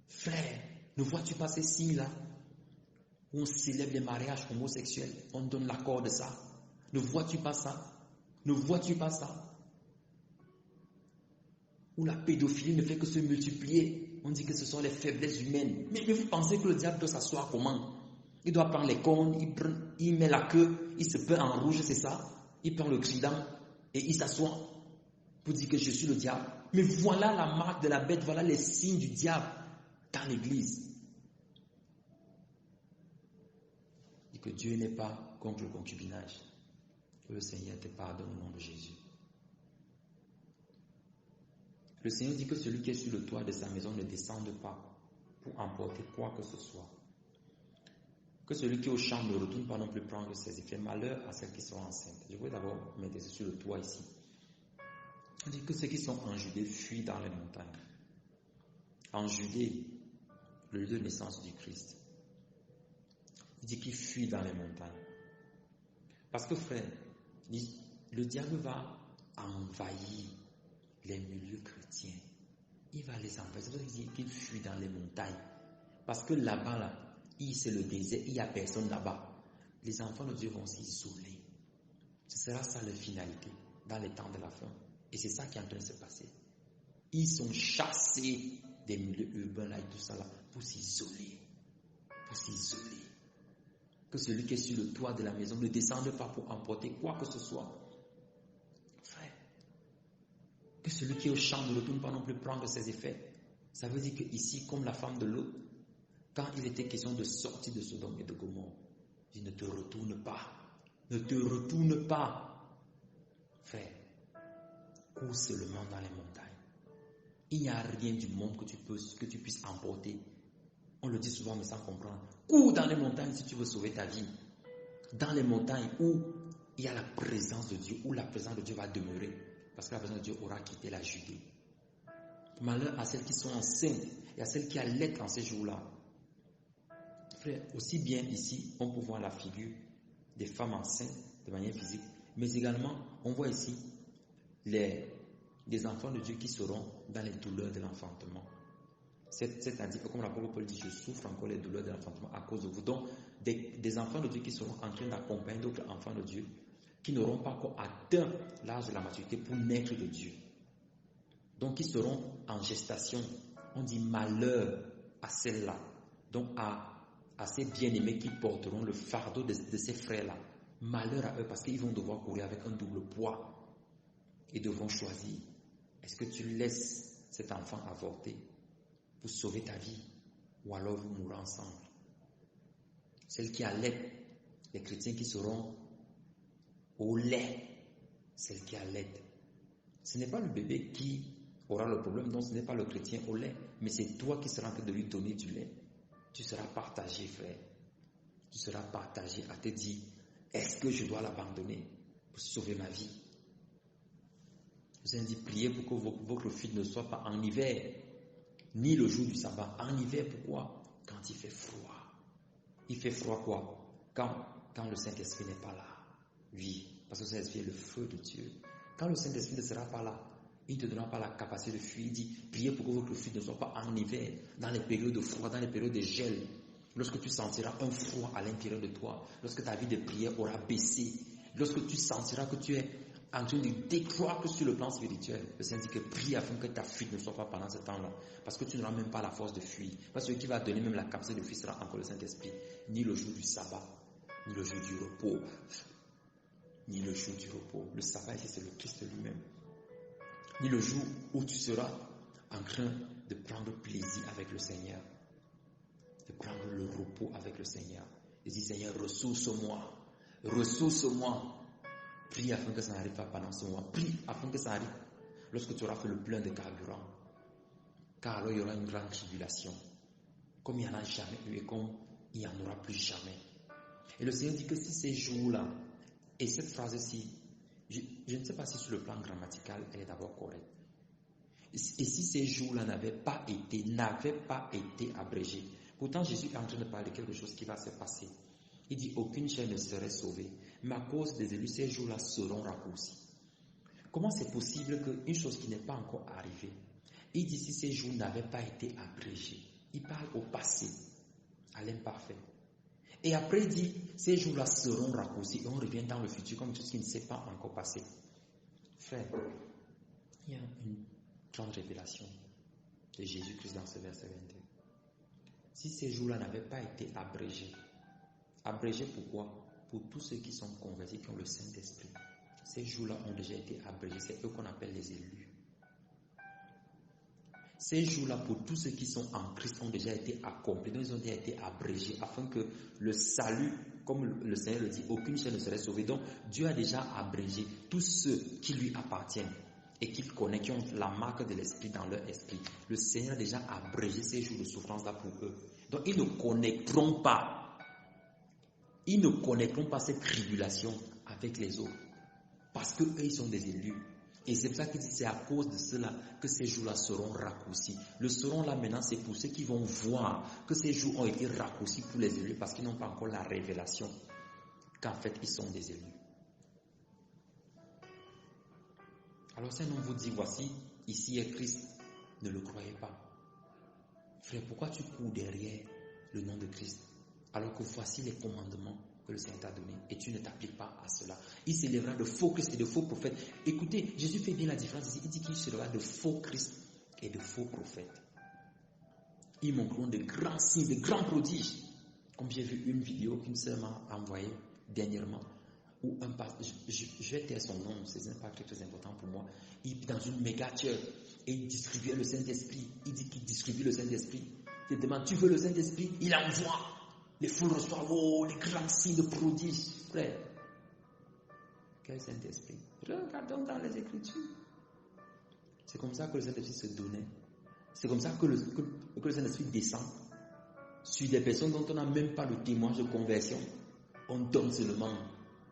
Frère, ne vois-tu pas ces signes-là où on célèbre les mariages homosexuels, on donne l'accord de ça? Ne vois-tu pas ça? Où la pédophilie ne fait que se multiplier. On dit que ce sont les faiblesses humaines. Mais vous pensez que le diable doit s'asseoir comment? Il doit prendre les cornes, il met la queue, il se peint en rouge, c'est ça? Il prend le trident et il s'assoit pour dire que je suis le diable. Mais voilà la marque de la bête, voilà les signes du diable dans l'église. Et que Dieu n'est pas contre le concubinage. Que le Seigneur te pardonne au nom de Jésus. Le Seigneur dit que celui qui est sur le toit de sa maison ne descende pas pour emporter quoi que ce soit. Que celui qui est au champ ne retourne pas non plus prendre ses effets. Malheur à celles qui sont enceintes. Je vais d'abord mettre sur le toit ici. On dit que ceux qui sont en Judée fuient dans les montagnes. En Judée, le lieu de naissance du Christ. Il dit qu'il fuit dans les montagnes. Parce que frère, le diable va envahir les milieux chrétiens. Il va les envahir. C'est pour ça qu'il dit qu'il fuit dans les montagnes. Parce que là-bas, c'est le désert, il n'y a personne là-bas. Les enfants de Dieu vont s'isoler. Ce sera ça leur finalité dans les temps de la fin. Et c'est ça qui est en train de se passer. Ils sont chassés des milieux urbains là et tout ça là pour s'isoler. Que celui qui est sur le toit de la maison ne descende pas pour emporter quoi que ce soit. Frère, que celui qui est au champ ne retourne pas non plus prendre ses effets. Ça veut dire que ici, comme la femme de Lot, quand il était question de sortir de Sodome et de Gomorrhe, il ne te retourne pas. Ne te retourne pas. Frère, cours seulement dans les montagnes. Il n'y a rien du monde que tu puisses emporter. On le dit souvent mais sans comprendre. Cours dans les montagnes si tu veux sauver ta vie. Dans les montagnes où il y a la présence de Dieu, où la présence de Dieu va demeurer. Parce que la présence de Dieu aura quitté la Judée. Malheur à celles qui sont enceintes et à celles qui allaitent en ces jours-là. Frère, aussi bien ici, on peut voir la figure des femmes enceintes de manière physique, mais également, on voit ici des enfants de Dieu qui seront dans les douleurs de l'enfantement. C'est-à-dire, comme l'apôtre Paul dit, je souffre encore les douleurs de l'enfantement à cause de vous. Donc, des enfants de Dieu qui seront en train d'accompagner d'autres enfants de Dieu, qui n'auront pas encore atteint l'âge de la maturité pour naître de Dieu. Donc, ils seront en gestation. On dit malheur à celles-là. Donc, à ces bien-aimés qui porteront le fardeau de ces frères-là. Malheur à eux parce qu'ils vont devoir courir avec un double poids. Ils devront choisir. Est-ce que tu laisses cet enfant avorter pour sauver ta vie ou alors vous mourrez ensemble? Celles qui allaitent, les chrétiens qui seront au lait, celles qui allaitent. Ce n'est pas le bébé qui aura le problème, donc ce n'est pas le chrétien au lait, mais c'est toi qui seras en train de lui donner du lait. Tu seras partagé, frère. Tu seras partagé à te dire, est-ce que je dois l'abandonner pour sauver ma vie? Je vous ai dit, priez pour que votre fuite ne soit pas en hiver, ni le jour du sabbat. En hiver, pourquoi? Quand il fait froid. Il fait froid quoi? Quand le Saint-Esprit n'est pas là. Oui, parce que le Saint-Esprit est le feu de Dieu. Quand le Saint-Esprit ne sera pas là, il ne te donnera pas la capacité de fuir. Il dit, priez pour que votre fuite ne soit pas en hiver, dans les périodes de froid, dans les périodes de gel. Lorsque tu sentiras un froid à l'intérieur de toi, lorsque ta vie de prière aura baissé, lorsque tu sentiras que tu es en train de décroître sur le plan spirituel, le Seigneur dit que prie afin que ta fuite ne soit pas pendant ce temps-là, parce que tu n'auras même pas la force de fuir. Parce que ce qui va donner même la capacité de fuir sera encore le Saint-Esprit, ni le jour du sabbat, ni le jour du repos, ni le jour du repos. Le sabbat ici, c'est le Christ lui-même. Ni le jour où tu seras en train de prendre plaisir avec le Seigneur, de prendre le repos avec le Seigneur. Et dis, Seigneur, ressource-moi, ressource-moi. Prie afin que ça n'arrive pas pendant ce mois. Prie afin que ça arrive lorsque tu auras fait le plein de carburant. Car alors il y aura une grande tribulation. Comme il n'y en a jamais eu et comme il n'y en aura plus jamais. Et le Seigneur dit que si ces jours-là, et cette phrase-ci, je ne sais pas si sur le plan grammatical, elle est d'abord correcte. Et si ces jours-là n'avaient pas été abrégés. Pourtant, Jésus est en train de parler de quelque chose qui va se passer. Il dit, aucune chair ne serait sauvée. Mais à cause des élus, ces jours-là seront raccourcis. Comment c'est possible qu'une chose qui n'est pas encore arrivée, il dit si ces jours n'avaient pas été abrégés. Il parle au passé, à l'imparfait. Et après, il dit, ces jours-là seront raccourcis. Et on revient dans le futur comme chose qui ne s'est pas encore passé. Frère, il y a une grande révélation de Jésus-Christ dans ce verset 22. Si ces jours-là n'avaient pas été abrégés, abrégés pourquoi? Pour tous ceux qui sont convertis, qui ont le Saint-Esprit. Ces jours-là ont déjà été abrégés. C'est eux qu'on appelle les élus. Ces jours-là, pour tous ceux qui sont en Christ, ont déjà été accomplis. Donc, ils ont déjà été abrégés afin que le salut, comme le Seigneur le dit, aucune chair ne serait sauvée. Donc, Dieu a déjà abrégé tous ceux qui lui appartiennent et qu'il connaît, qui ont la marque de l'Esprit dans leur esprit. Le Seigneur a déjà abrégé ces jours de souffrance-là pour eux. Donc, ils ne connaîtront pas. Ils ne connaîtront pas cette tribulation avec les autres. Parce qu'eux, ils sont des élus. Et c'est pour ça qu'il dit, c'est à cause de cela que ces jours-là seront raccourcis. Le seront là maintenant, c'est pour ceux qui vont voir que ces jours ont été raccourcis pour les élus parce qu'ils n'ont pas encore la révélation qu'en fait, ils sont des élus. Alors si un homme vous dit, voici, ici est Christ, ne le croyez pas. Frère, pourquoi tu cours derrière le nom de Christ alors que voici les commandements que le Seigneur t'a donnés et tu ne t'appliques pas à cela? Il s'élèvera de faux Christ et de faux prophètes. Écoutez, Jésus fait bien la différence ici. Il dit qu'il s'élèvera de faux Christ et de faux prophètes. Ils montreront de grands signes, de grands prodiges. Comme j'ai vu une vidéo qu'une sœur m'a envoyée dernièrement, où un pasteur, je vais taire son nom, c'est pas très important pour moi, il est dans une méga church et il distribuait le Saint-Esprit. Il dit qu'il distribue le Saint-Esprit. Il demande, tu veux le Saint-Esprit? Il envoie. Les foules reçoivent les grands signes de prodiges, frère. Quel Saint-Esprit? Regardons dans les Écritures. C'est comme ça que le Saint-Esprit se donnait. C'est comme ça que le Saint-Esprit descend sur des personnes dont on n'a même pas le témoignage de conversion. On donne seulement.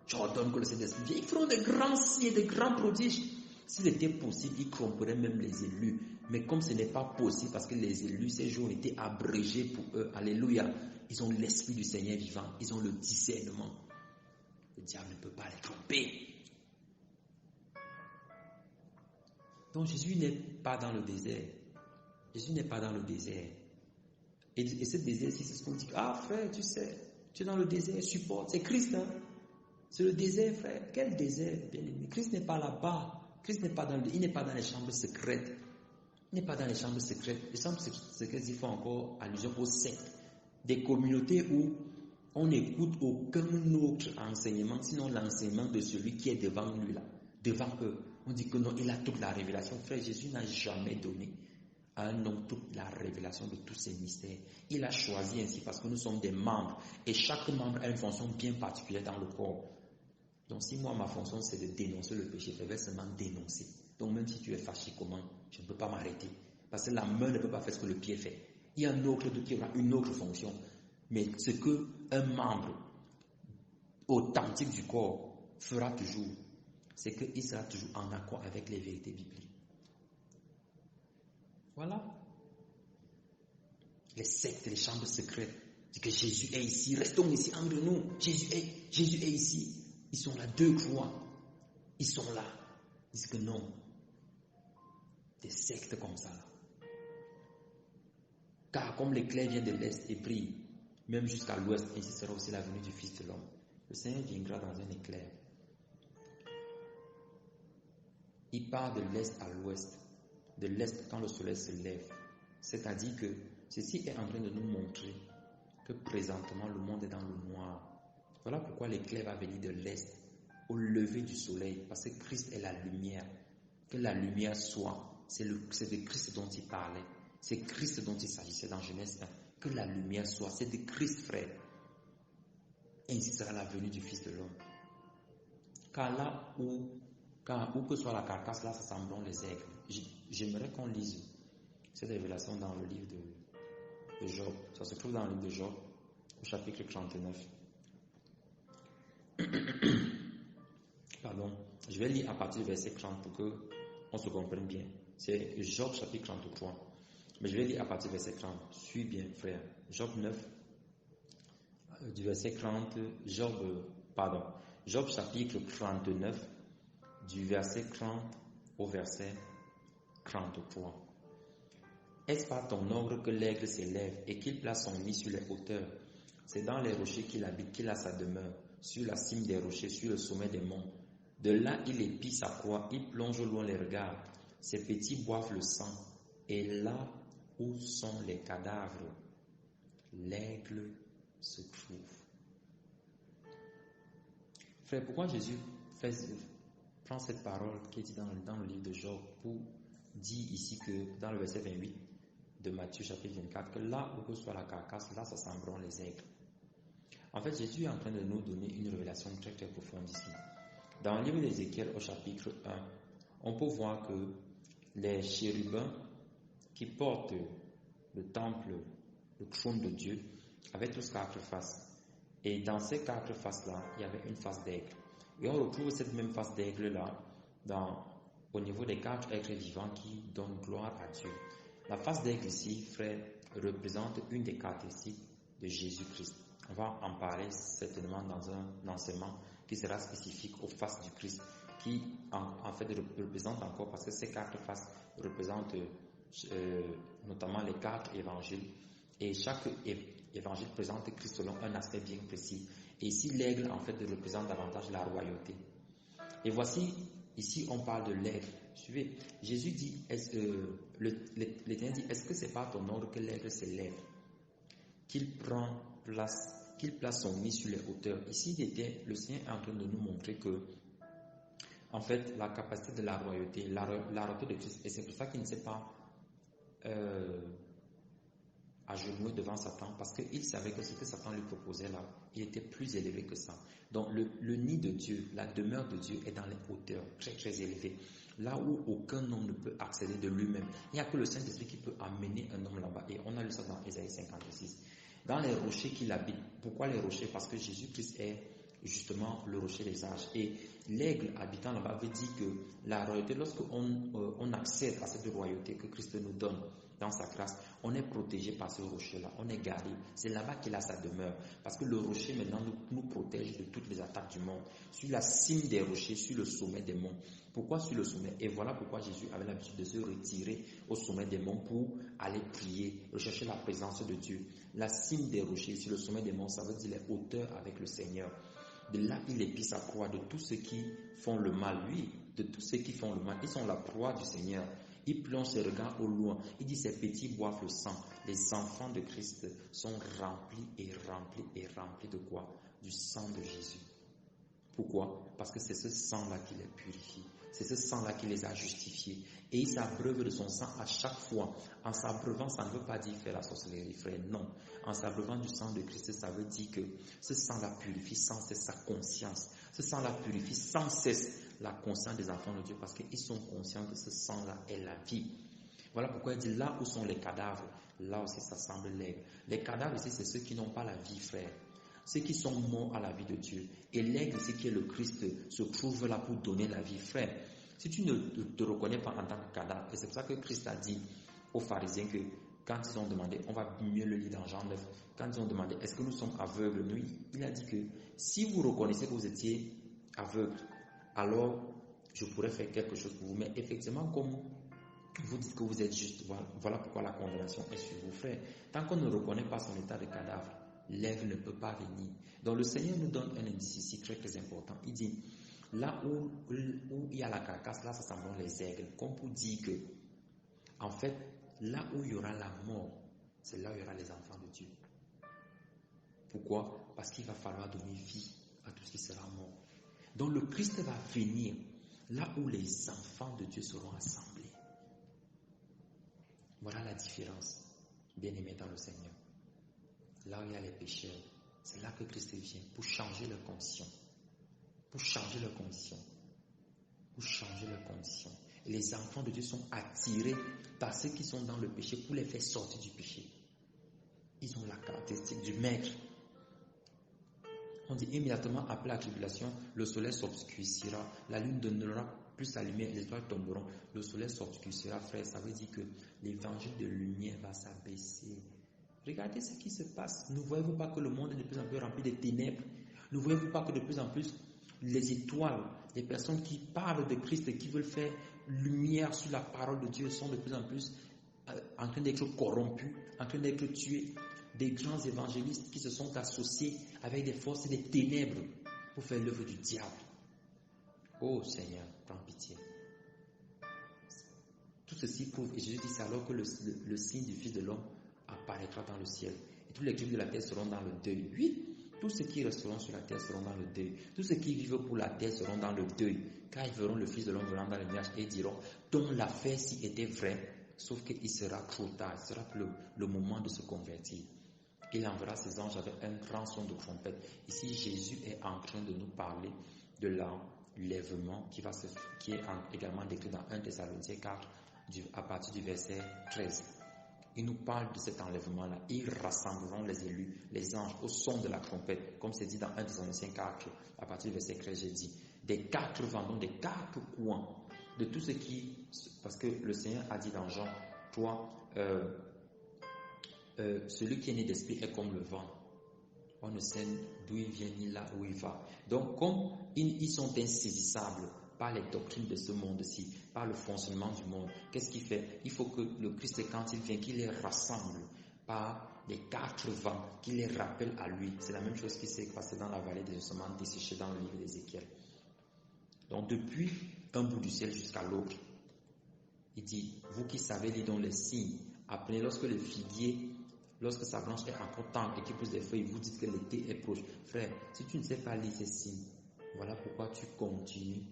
J'ordonne que le Saint-Esprit vienne. Ils feront de grands signes, de grands prodiges. S'il était possible, ils corromperaient même les élus. Mais comme ce n'est pas possible, parce que les élus, ces jours ont été abrégés pour eux. Alléluia. Ils ont l'Esprit du Seigneur vivant. Ils ont le discernement. Le diable ne peut pas les tromper. Donc Jésus n'est pas dans le désert. Jésus n'est pas dans le désert. Et ce désert-ci, c'est ce qu'on dit. Ah frère, tu sais, tu es dans le désert, supporte. C'est Christ, hein. C'est le désert, frère. Quel désert, bien-aimé? Christ n'est pas là-bas. Christ n'est pas il n'est pas dans les chambres secrètes. Il n'est pas dans les chambres secrètes. Les chambres secrètes, il faut encore allusion aux sectes. Des communautés où on n'écoute aucun autre enseignement, sinon l'enseignement de celui qui est devant lui, là, devant eux. On dit que non, il a toute la révélation. Frère, Jésus n'a jamais donné à un homme toute la révélation de tous ces mystères. Il a choisi ainsi parce que nous sommes des membres et chaque membre a une fonction bien particulière dans le corps. Donc si moi, ma fonction, c'est de dénoncer le péché, je vais seulement dénoncer. Donc même si tu es fâché, comment? Je ne peux pas m'arrêter. Parce que la main ne peut pas faire ce que le pied fait. Il y a un autre qui aura une autre fonction. Mais ce qu'un membre authentique du corps fera toujours, c'est qu'il sera toujours en accord avec les vérités bibliques. Voilà. Les sectes, les chambres secrètes, disent que Jésus est ici, restons ici entre nous. Jésus est ici. Ils sont là, 2 croix. Ils sont là. Ils disent que non. Des sectes comme ça. Car comme l'éclair vient de l'est et brille, même jusqu'à l'ouest, ainsi sera aussi la venue du Fils de l'homme. Le Seigneur viendra dans un éclair. Il part de l'est à l'ouest. De l'est quand le soleil se lève. C'est-à-dire que ceci est en train de nous montrer que présentement le monde est dans le noir. Voilà pourquoi l'éclair va venir de l'est au lever du soleil, parce que Christ est la lumière. Que la lumière soit. C'est de Christ dont il parlait. C'est Christ dont il s'agissait dans Genèse 1. Que la lumière soit. C'est de Christ, frère. Et ainsi sera la venue du Fils de l'homme. Car là où que soit la carcasse, là s'assembleront les aigles. J'aimerais qu'on lise cette révélation dans le livre de Job. Ça se trouve dans le livre de Job, au chapitre 39. Pardon. Je vais lire à partir du verset 30 pour qu'on se comprenne bien. C'est Job chapitre 33. Mais je vais lire à partir du verset 30. Suis bien, frère. Job 9, du verset 30. Job chapitre 39, du verset 30 au verset 33. Est-ce par ton ordre que l'aigle s'élève et qu'il place son nid sur les hauteurs? C'est dans les rochers qu'il habite, qu'il a sa demeure, sur la cime des rochers, sur le sommet des monts. De là, il épie sa proie, il plonge loin les regards. Ses petits boivent le sang. Et là où sont les cadavres, l'aigle se trouve. Frère, pourquoi Jésus prend cette parole qui est dit dans le livre de Job pour dire ici que dans le verset 28 de Matthieu chapitre 24, que là où que soit la carcasse, là s'assembleront les aigles. En fait, Jésus est en train de nous donner une révélation très très profonde ici. Dans le livre d'Ézéchiel au chapitre 1, on peut voir que les chérubins qui portent le temple, le trône de Dieu, avaient tous 4 faces. Et dans ces 4 faces-là, il y avait une face d'aigle. Et on retrouve cette même face d'aigle-là au niveau des 4 êtres vivants qui donnent gloire à Dieu. La face d'aigle ici, frère, représente une des caractéristiques de Jésus-Christ. On va en parler certainement dans un enseignement qui sera spécifique aux faces du Christ, qui en fait représente encore, parce que ces 4 faces représentent notamment les 4 évangiles. Et chaque évangile présente Christ selon un aspect bien précis. Et ici, l'aigle, en fait, représente davantage la royauté. Et voici, ici, on parle de l'aigle. Suivez, Jésus dit, l'Éternel dit, est-ce que c'est pas ton ordre que l'aigle s'élève, qu'il place son nid sur les hauteurs? Ici, le Seigneur est en train de nous montrer que, en fait, la capacité de la royauté, la royauté de Christ, et c'est pour ça qu'il ne s'est pas agenouillé devant Satan parce qu'il savait que ce que Satan lui proposait là, il était plus élevé que ça. Donc le nid de Dieu, la demeure de Dieu est dans les hauteurs, très très élevées. Là où aucun homme ne peut accéder de lui-même. Il n'y a que le Saint-Esprit qui peut amener un homme là-bas. Et on a lu ça dans Ésaïe 56. Dans les rochers qu'il habite. Pourquoi les rochers? Parce que Jésus-Christ est justement le rocher des âges. Et l'aigle habitant là-bas veut dire que la royauté, lorsqu'on accède à cette royauté que Christ nous donne dans sa grâce, on est protégé par ce rocher-là, on est gardé. C'est là-bas qu'il a sa demeure. Parce que le rocher maintenant nous protège de toutes les attaques du monde. Sur la cime des rochers, sur le sommet des monts. Pourquoi sur le sommet? Et voilà pourquoi Jésus avait l'habitude de se retirer au sommet des monts pour aller prier, rechercher la présence de Dieu. La cime des rochers, sur le sommet des monts, ça veut dire les hauteurs avec le Seigneur. De là, il épie sa proie de tous ceux qui font le mal. Oui, de tous ceux qui font le mal. Ils sont la proie du Seigneur. Il plonge ses regards au loin. Il dit, ces petits boivent le sang. Les enfants de Christ sont remplis et remplis et remplis de quoi? Du sang de Jésus. Pourquoi? Parce que c'est ce sang-là qui les purifie. C'est ce sang-là qui les a justifiés. Et il s'abreuve de son sang à chaque fois. En s'abreuvant, ça ne veut pas dire faire la sorcellerie, frère. Non. En s'abreuvant du sang de Christ, ça veut dire que ce sang-là purifie sans cesse sa conscience. Ce sang-là purifie sans cesse la conscience des enfants de Dieu parce qu'ils sont conscients que ce sang-là est la vie. Voilà pourquoi il dit là où sont les cadavres, là aussi s'assemble l'aigle. Les cadavres ici, c'est ceux qui n'ont pas la vie, frère. Ceux qui sont morts à la vie de Dieu. Et l'aigle ici qui est le Christ se trouve là pour donner la vie, frère. Si tu ne te reconnais pas en tant que cadavre, et c'est pour ça que Christ a dit aux pharisiens que quand ils ont demandé, on va mieux le lire dans Jean 9, quand ils ont demandé est-ce que nous sommes aveugles, lui, il a dit que si vous reconnaissez que vous étiez aveugle, alors je pourrais faire quelque chose pour vous. Mais effectivement, comme vous dites que vous êtes juste, voilà pourquoi la condamnation est sur vous, frère. Tant qu'on ne reconnaît pas son état de cadavre, l'aigle ne peut pas venir. Donc le Seigneur nous donne un indice ici très très important. Il dit, là où il y a la carcasse, là ça semble les aigles. Comme pour dire que, en fait, là où il y aura la mort, c'est là où il y aura les enfants de Dieu. Pourquoi? Parce qu'il va falloir donner vie à tout ce qui sera mort. Donc le Christ va venir là où les enfants de Dieu seront assemblés. Voilà la différence, bien-aimés dans le Seigneur. Là où il y a les pécheurs, c'est là que Christ vient pour changer leurs conditions. Pour changer leurs conditions. Pour changer leurs conditions. Et les enfants de Dieu sont attirés par ceux qui sont dans le péché pour les faire sortir du péché. Ils ont la caractéristique du maître. On dit immédiatement après la tribulation, le soleil s'obscurcira, la lune ne donnera plus sa lumière, les étoiles tomberont, le soleil s'obscurcira, frère. Ça veut dire que l'évangile de lumière va s'abaisser. Regardez ce qui se passe. Ne voyez-vous pas que le monde est de plus en plus rempli de ténèbres? Ne voyez-vous pas que de plus en plus les étoiles, les personnes qui parlent de Christ et qui veulent faire lumière sur la parole de Dieu sont de plus en plus en train d'être corrompus, en train d'être tués? Des grands évangélistes qui se sont associés avec des forces des ténèbres pour faire l'œuvre du diable. Oh Seigneur, prends pitié. Tout ceci prouve, et Jésus dit, c'est alors que le signe du Fils de l'homme apparaîtra dans le ciel. Et tous les tribus de la terre seront dans le deuil. Oui, tous ceux qui resteront sur la terre seront dans le deuil. Tous ceux qui vivent pour la terre seront dans le deuil. Car ils verront le Fils de l'homme venant dans les nuages et diront, donc l'affaire ci était vraie. Sauf qu'il sera trop tard, ce sera le moment de se convertir. Il enverra ses anges avec un grand son de trompette. Ici, Jésus est en train de nous parler de l'enlèvement qui est également décrit dans 1 Thessaloniciens 4, à partir du verset 13. Il nous parle de cet enlèvement-là. Ils rassembleront les élus, les anges, au son de la trompette, comme c'est dit dans 1 Thessaloniciens 4, à partir du verset 13, j'ai dit, des 4 vents, donc des 4 coins, de tout ce qui... Parce que le Seigneur a dit dans Jean 3, celui qui est né d'esprit est comme le vent. On ne sait d'où il vient ni là où il va. Donc, comme ils sont insaisissables par les doctrines de ce monde-ci, par le fonctionnement du monde, qu'est-ce qu'il fait? Il faut que le Christ, quand il vient, qu'il les rassemble par les 4 vents, qu'il les rappelle à lui. C'est la même chose qui s'est passée dans la vallée des ossements desséchés dans le livre d'Ézéchiel. Donc, depuis un bout du ciel jusqu'à l'autre, il dit, vous qui savez lire dans les signes, apprenez lorsque le figuier, lorsque sa branche est encore tendre et qu'il pousse des feuilles, vous dites que l'été est proche. Frère, si tu ne sais pas lire ces signes, voilà pourquoi tu continues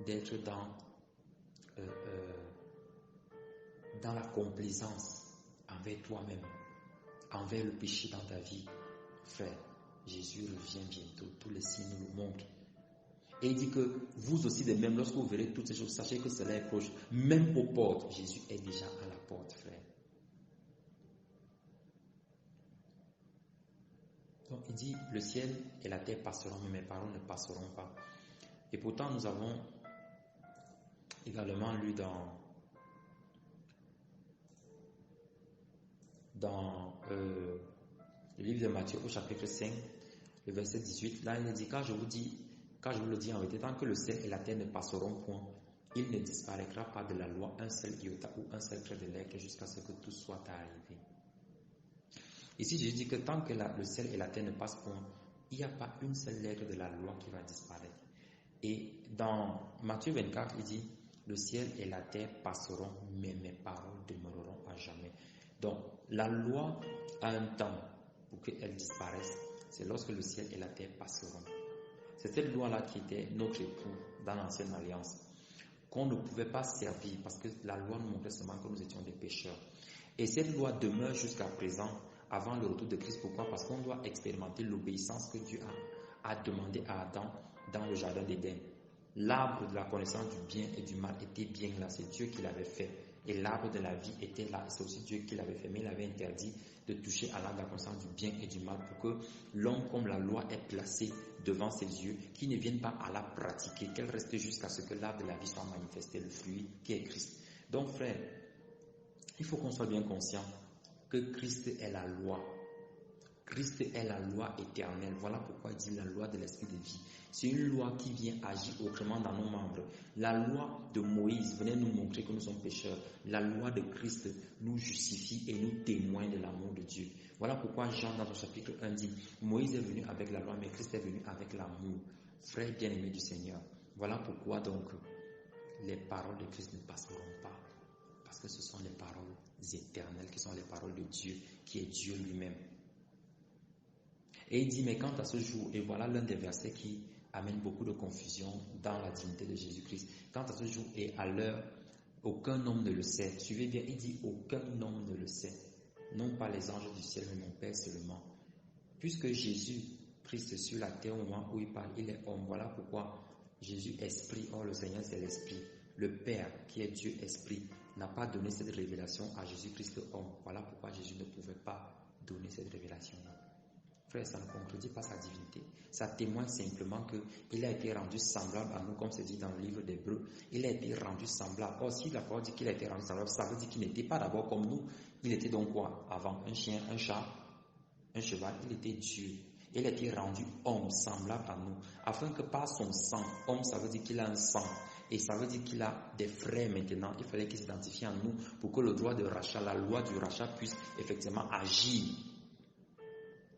d'être dans la complaisance envers toi-même. envers le péché dans ta vie, frère, Jésus revient bientôt. Tous les signes nous le montrent. Et il dit que vous aussi de même, lorsque vous verrez toutes ces choses, sachez que cela est proche. Même aux portes, Jésus est déjà à la porte, frère. Donc il dit, le ciel et la terre passeront, mais mes paroles ne passeront pas. Et pourtant, nous avons également lu dans le livre de Matthieu au chapitre 5, le verset 18, là il dit, quand je vous le dis en vérité, tant que le ciel et la terre ne passeront point, il ne disparaîtra pas de la loi un seul iota ou un seul trait de l'aigle jusqu'à ce que tout soit arrivé. Ici, je dis que tant que le ciel et la terre ne passent point, il n'y a pas une seule lettre de la loi qui va disparaître. Et dans Matthieu 24, il dit, le ciel et la terre passeront, mais mes paroles demeureront à jamais. Donc, la loi a un temps pour qu'elle disparaisse. C'est lorsque le ciel et la terre passeront. C'est cette loi-là qui était notre époux dans l'ancienne alliance, qu'on ne pouvait pas servir parce que la loi nous montrait seulement que nous étions des pécheurs. Et cette loi demeure jusqu'à présent avant le retour de Christ. Pourquoi? Parce qu'on doit expérimenter l'obéissance que Dieu a demandé à Adam dans le jardin d'Éden. L'arbre de la connaissance du bien et du mal était bien là, c'est Dieu qui l'avait fait. Et l'arbre de la vie était là, c'est aussi Dieu qui l'avait fait. Mais il avait interdit de toucher à l'arbre de la connaissance du bien et du mal pour que l'homme, comme la loi est placée devant ses yeux, qui ne vienne pas à la pratiquer, qu'elle reste jusqu'à ce que l'arbre de la vie soit manifesté, le fruit qui est Christ. Donc frère, il faut qu'on soit bien conscient que Christ est la loi. Christ est la loi éternelle. Voilà pourquoi il dit la loi de l'esprit de vie. C'est une loi qui vient agir autrement dans nos membres. La loi de Moïse venait nous montrer que nous sommes pécheurs. La loi de Christ nous justifie et nous témoigne de l'amour de Dieu. Voilà pourquoi Jean dans son chapitre 1 dit, Moïse est venu avec la loi, mais Christ est venu avec l'amour. Frère bien-aimé du Seigneur. Voilà pourquoi donc les paroles de Christ ne passeront pas. Parce que ce sont les paroles éternelles qui sont les paroles de Dieu, qui est Dieu lui-même. Et il dit, mais quant à ce jour, et voilà l'un des versets qui amène beaucoup de confusion dans la divinité de Jésus-Christ. Quant à ce jour et à l'heure, aucun homme ne le sait. Suivez bien, il dit, aucun homme ne le sait. Non pas les anges du ciel, mais mon Père seulement. Puisque Jésus-Christ sur la terre, au moment où il parle, il est homme. Voilà pourquoi Jésus esprit, or le Seigneur c'est l'esprit. Le Père, qui est Dieu esprit, n'a pas donné cette révélation à Jésus-Christ homme. Voilà pourquoi Jésus ne pouvait pas donner cette révélation-là. Frère, ça ne contredit pas sa divinité. Ça témoigne simplement qu'il a été rendu semblable à nous, comme c'est dit dans le livre d'Hébreux. Il a été rendu semblable. Or, si la parole dit qu'il a été rendu semblable, ça veut dire qu'il n'était pas d'abord comme nous. Il était donc quoi? Avant, un chien, un chat, un cheval, il était Dieu. Il a été rendu homme, semblable à nous, afin que par son sang, homme, ça veut dire qu'il a un sang. Et ça veut dire qu'il a des frères maintenant. Il fallait qu'il s'identifie à nous pour que le droit de rachat, la loi du rachat puisse effectivement agir.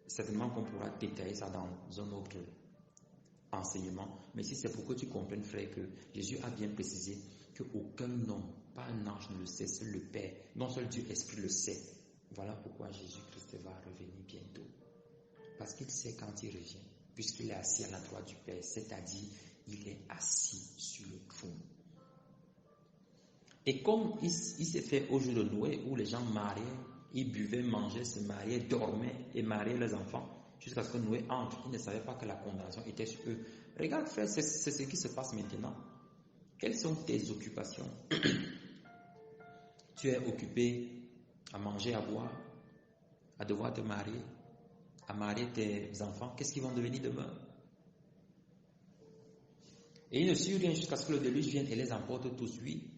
Certainement qu'on pourra détailler ça dans un autre enseignement. Mais si c'est pour que tu comprennes, frère, que Jésus a bien précisé qu'aucun homme, pas un ange ne le sait, seul le Père, non seul Dieu Esprit le sait. Voilà pourquoi Jésus-Christ va revenir bientôt. Parce qu'il sait quand il revient, puisqu'il est assis à la droite du Père, c'est-à-dire il est assis sur le trône. Et comme il s'est fait au jour de Noé, où les gens mariaient, ils buvaient, mangeaient, se mariaient, dormaient et mariaient leurs enfants, jusqu'à ce que Noé entre. Ils ne savaient pas que la condamnation était sur eux. Regarde, frère, c'est ce qui se passe maintenant. Quelles sont tes occupations? Tu es occupé à manger, à boire, à devoir te marier, à marier tes enfants. Qu'est-ce qu'ils vont devenir demain? Et ils ne suivent rien jusqu'à ce que le déluge vienne et les emporte tous. Oui.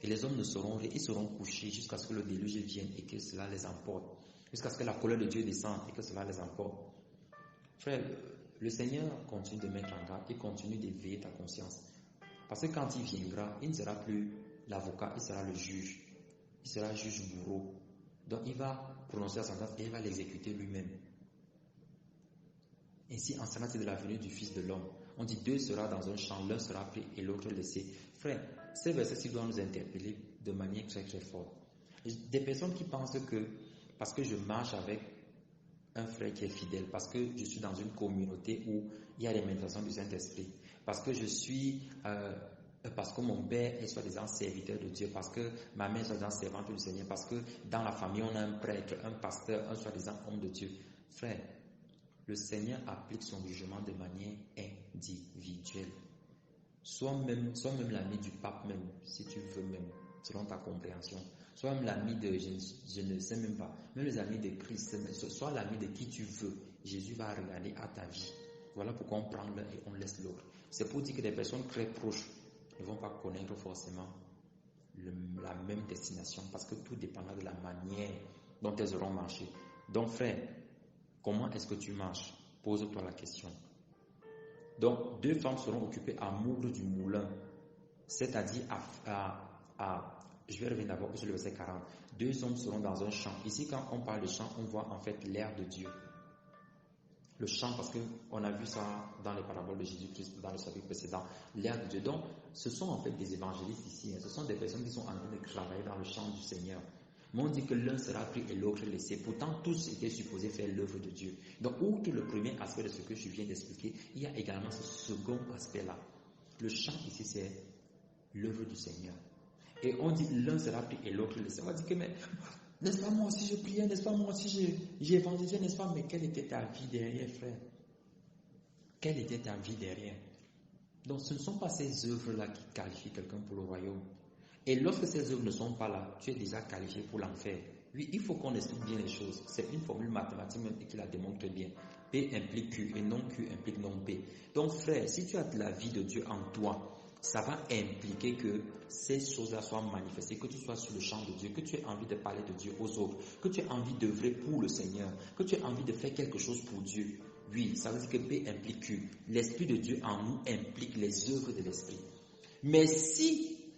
Et les hommes ne seront rien, ils seront couchés jusqu'à ce que le déluge vienne et que cela les emporte. Jusqu'à ce que la colère de Dieu descende et que cela les emporte. Frère, le Seigneur continue de mettre en garde, il continue d'éveiller ta conscience. Parce que quand il viendra, il ne sera plus l'avocat, il sera le juge. Il sera juge bourreau. Donc il va prononcer la sentence et il va l'exécuter lui-même. Ainsi, en cela, c'est de la venue du Fils de l'homme. On dit deux sera dans un champ, l'un sera pris et l'autre laissé. Frère, ces versets doivent nous interpeller de manière très très forte. Des personnes qui pensent que parce que je marche avec un frère qui est fidèle, parce que je suis dans une communauté où il y a les manifestations du Saint-Esprit, parce que je suis parce que mon père est soi-disant serviteur de Dieu, parce que ma mère est soi-disant servante du Seigneur, parce que dans la famille on a un prêtre, un pasteur, un soi-disant homme de Dieu. Frère, le Seigneur applique son jugement de manière individuelle. Sois même l'ami du pape même, si tu veux même, selon ta compréhension. Sois même l'ami de, je ne sais même pas, même les amis de Christ, sois l'ami de qui tu veux. Jésus va regarder à ta vie. Voilà pourquoi on prend l'un et on laisse l'autre. C'est pour dire que des personnes très proches ne vont pas connaître forcément la même destination, parce que tout dépendra de la manière dont elles auront marché. Donc frère, comment est-ce que tu marches? Pose-toi la question. Donc, 2 femmes seront occupées à moudre du moulin, c'est-à-dire je vais revenir d'abord sur le verset 40. 2 hommes seront dans un champ. Ici, quand on parle de champ, on voit en fait l'air de Dieu. Le champ, parce qu'on a vu ça dans les paraboles de Jésus-Christ, dans le chapitre précédent, l'air de Dieu. Donc, ce sont en fait des évangélistes ici. Ce sont des personnes qui sont en train de travailler dans le champ du Seigneur. Mais on dit que l'un sera pris et l'autre laissé. Pourtant, tous étaient supposés faire l'œuvre de Dieu. Donc, outre le premier aspect de ce que je viens d'expliquer, il y a également ce second aspect-là. Le champ ici, c'est l'œuvre du Seigneur. Et on dit l'un sera pris et l'autre laissé. On va dire que, mais, n'est-ce pas moi aussi je priais, n'est-ce pas moi aussi j'ai évangélisé, n'est-ce pas? Mais quelle était ta vie derrière, frère? Quelle était ta vie derrière? Donc, ce ne sont pas ces œuvres-là qui qualifient quelqu'un pour le royaume. Et lorsque ces œuvres ne sont pas là, tu es déjà qualifié pour l'enfer. Oui, il faut qu'on explique bien les choses. C'est une formule mathématique même qui la démontre très bien. P implique Q et non Q implique non P. Donc frère, si tu as de la vie de Dieu en toi, ça va impliquer que ces choses-là soient manifestées, que tu sois sur le champ de Dieu, que tu aies envie de parler de Dieu aux autres, que tu aies envie d'œuvrer pour le Seigneur, que tu aies envie de faire quelque chose pour Dieu. Oui, ça veut dire que P implique Q. L'Esprit de Dieu en nous implique les œuvres de l'Esprit.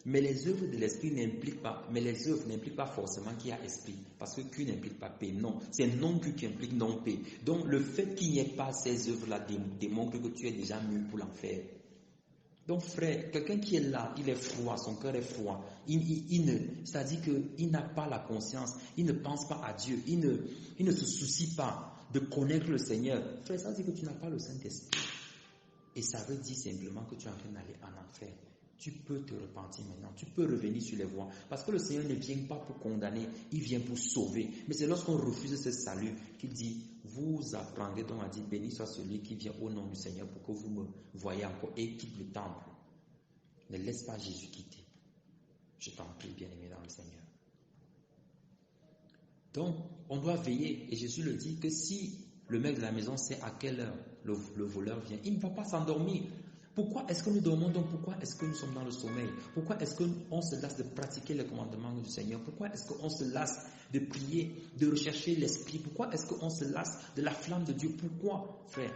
Mais les œuvres de l'esprit n'impliquent pas, mais les œuvres n'impliquent pas forcément qu'il y a esprit, parce que Q n'implique pas P, non, c'est non Q qui implique non P. Donc le fait qu'il n'y ait pas ces œuvres-là démontre que tu es déjà mûr pour l'enfer. Donc frère, quelqu'un qui est là, il est froid, son cœur est froid, c'est-à-dire qu'il n'a pas la conscience, il ne pense pas à Dieu, il ne se soucie pas de connaître le Seigneur. Frère, ça veut dire que tu n'as pas le Saint-Esprit. Et ça veut dire simplement que tu es en train d'aller en enfer. Tu peux te repentir maintenant, tu peux revenir sur les voies. Parce que le Seigneur ne vient pas pour condamner, il vient pour sauver. Mais c'est lorsqu'on refuse ce salut qu'il dit, vous apprendrez donc à dire, béni soit celui qui vient au nom du Seigneur pour que vous me voyez encore et quitte le temple. Ne laisse pas Jésus quitter. Je t'en prie, bien-aimé dans le Seigneur. Donc, on doit veiller. Et Jésus le dit que si le mec de la maison sait à quelle heure le voleur vient, il ne va pas s'endormir. Pourquoi est-ce que nous dormons donc? Pourquoi est-ce que nous sommes dans le sommeil? Pourquoi est-ce qu'on se lasse de pratiquer les commandements du Seigneur? Pourquoi est-ce qu'on se lasse de prier, de rechercher l'Esprit? Pourquoi est-ce qu'on se lasse de la flamme de Dieu? Pourquoi, frère?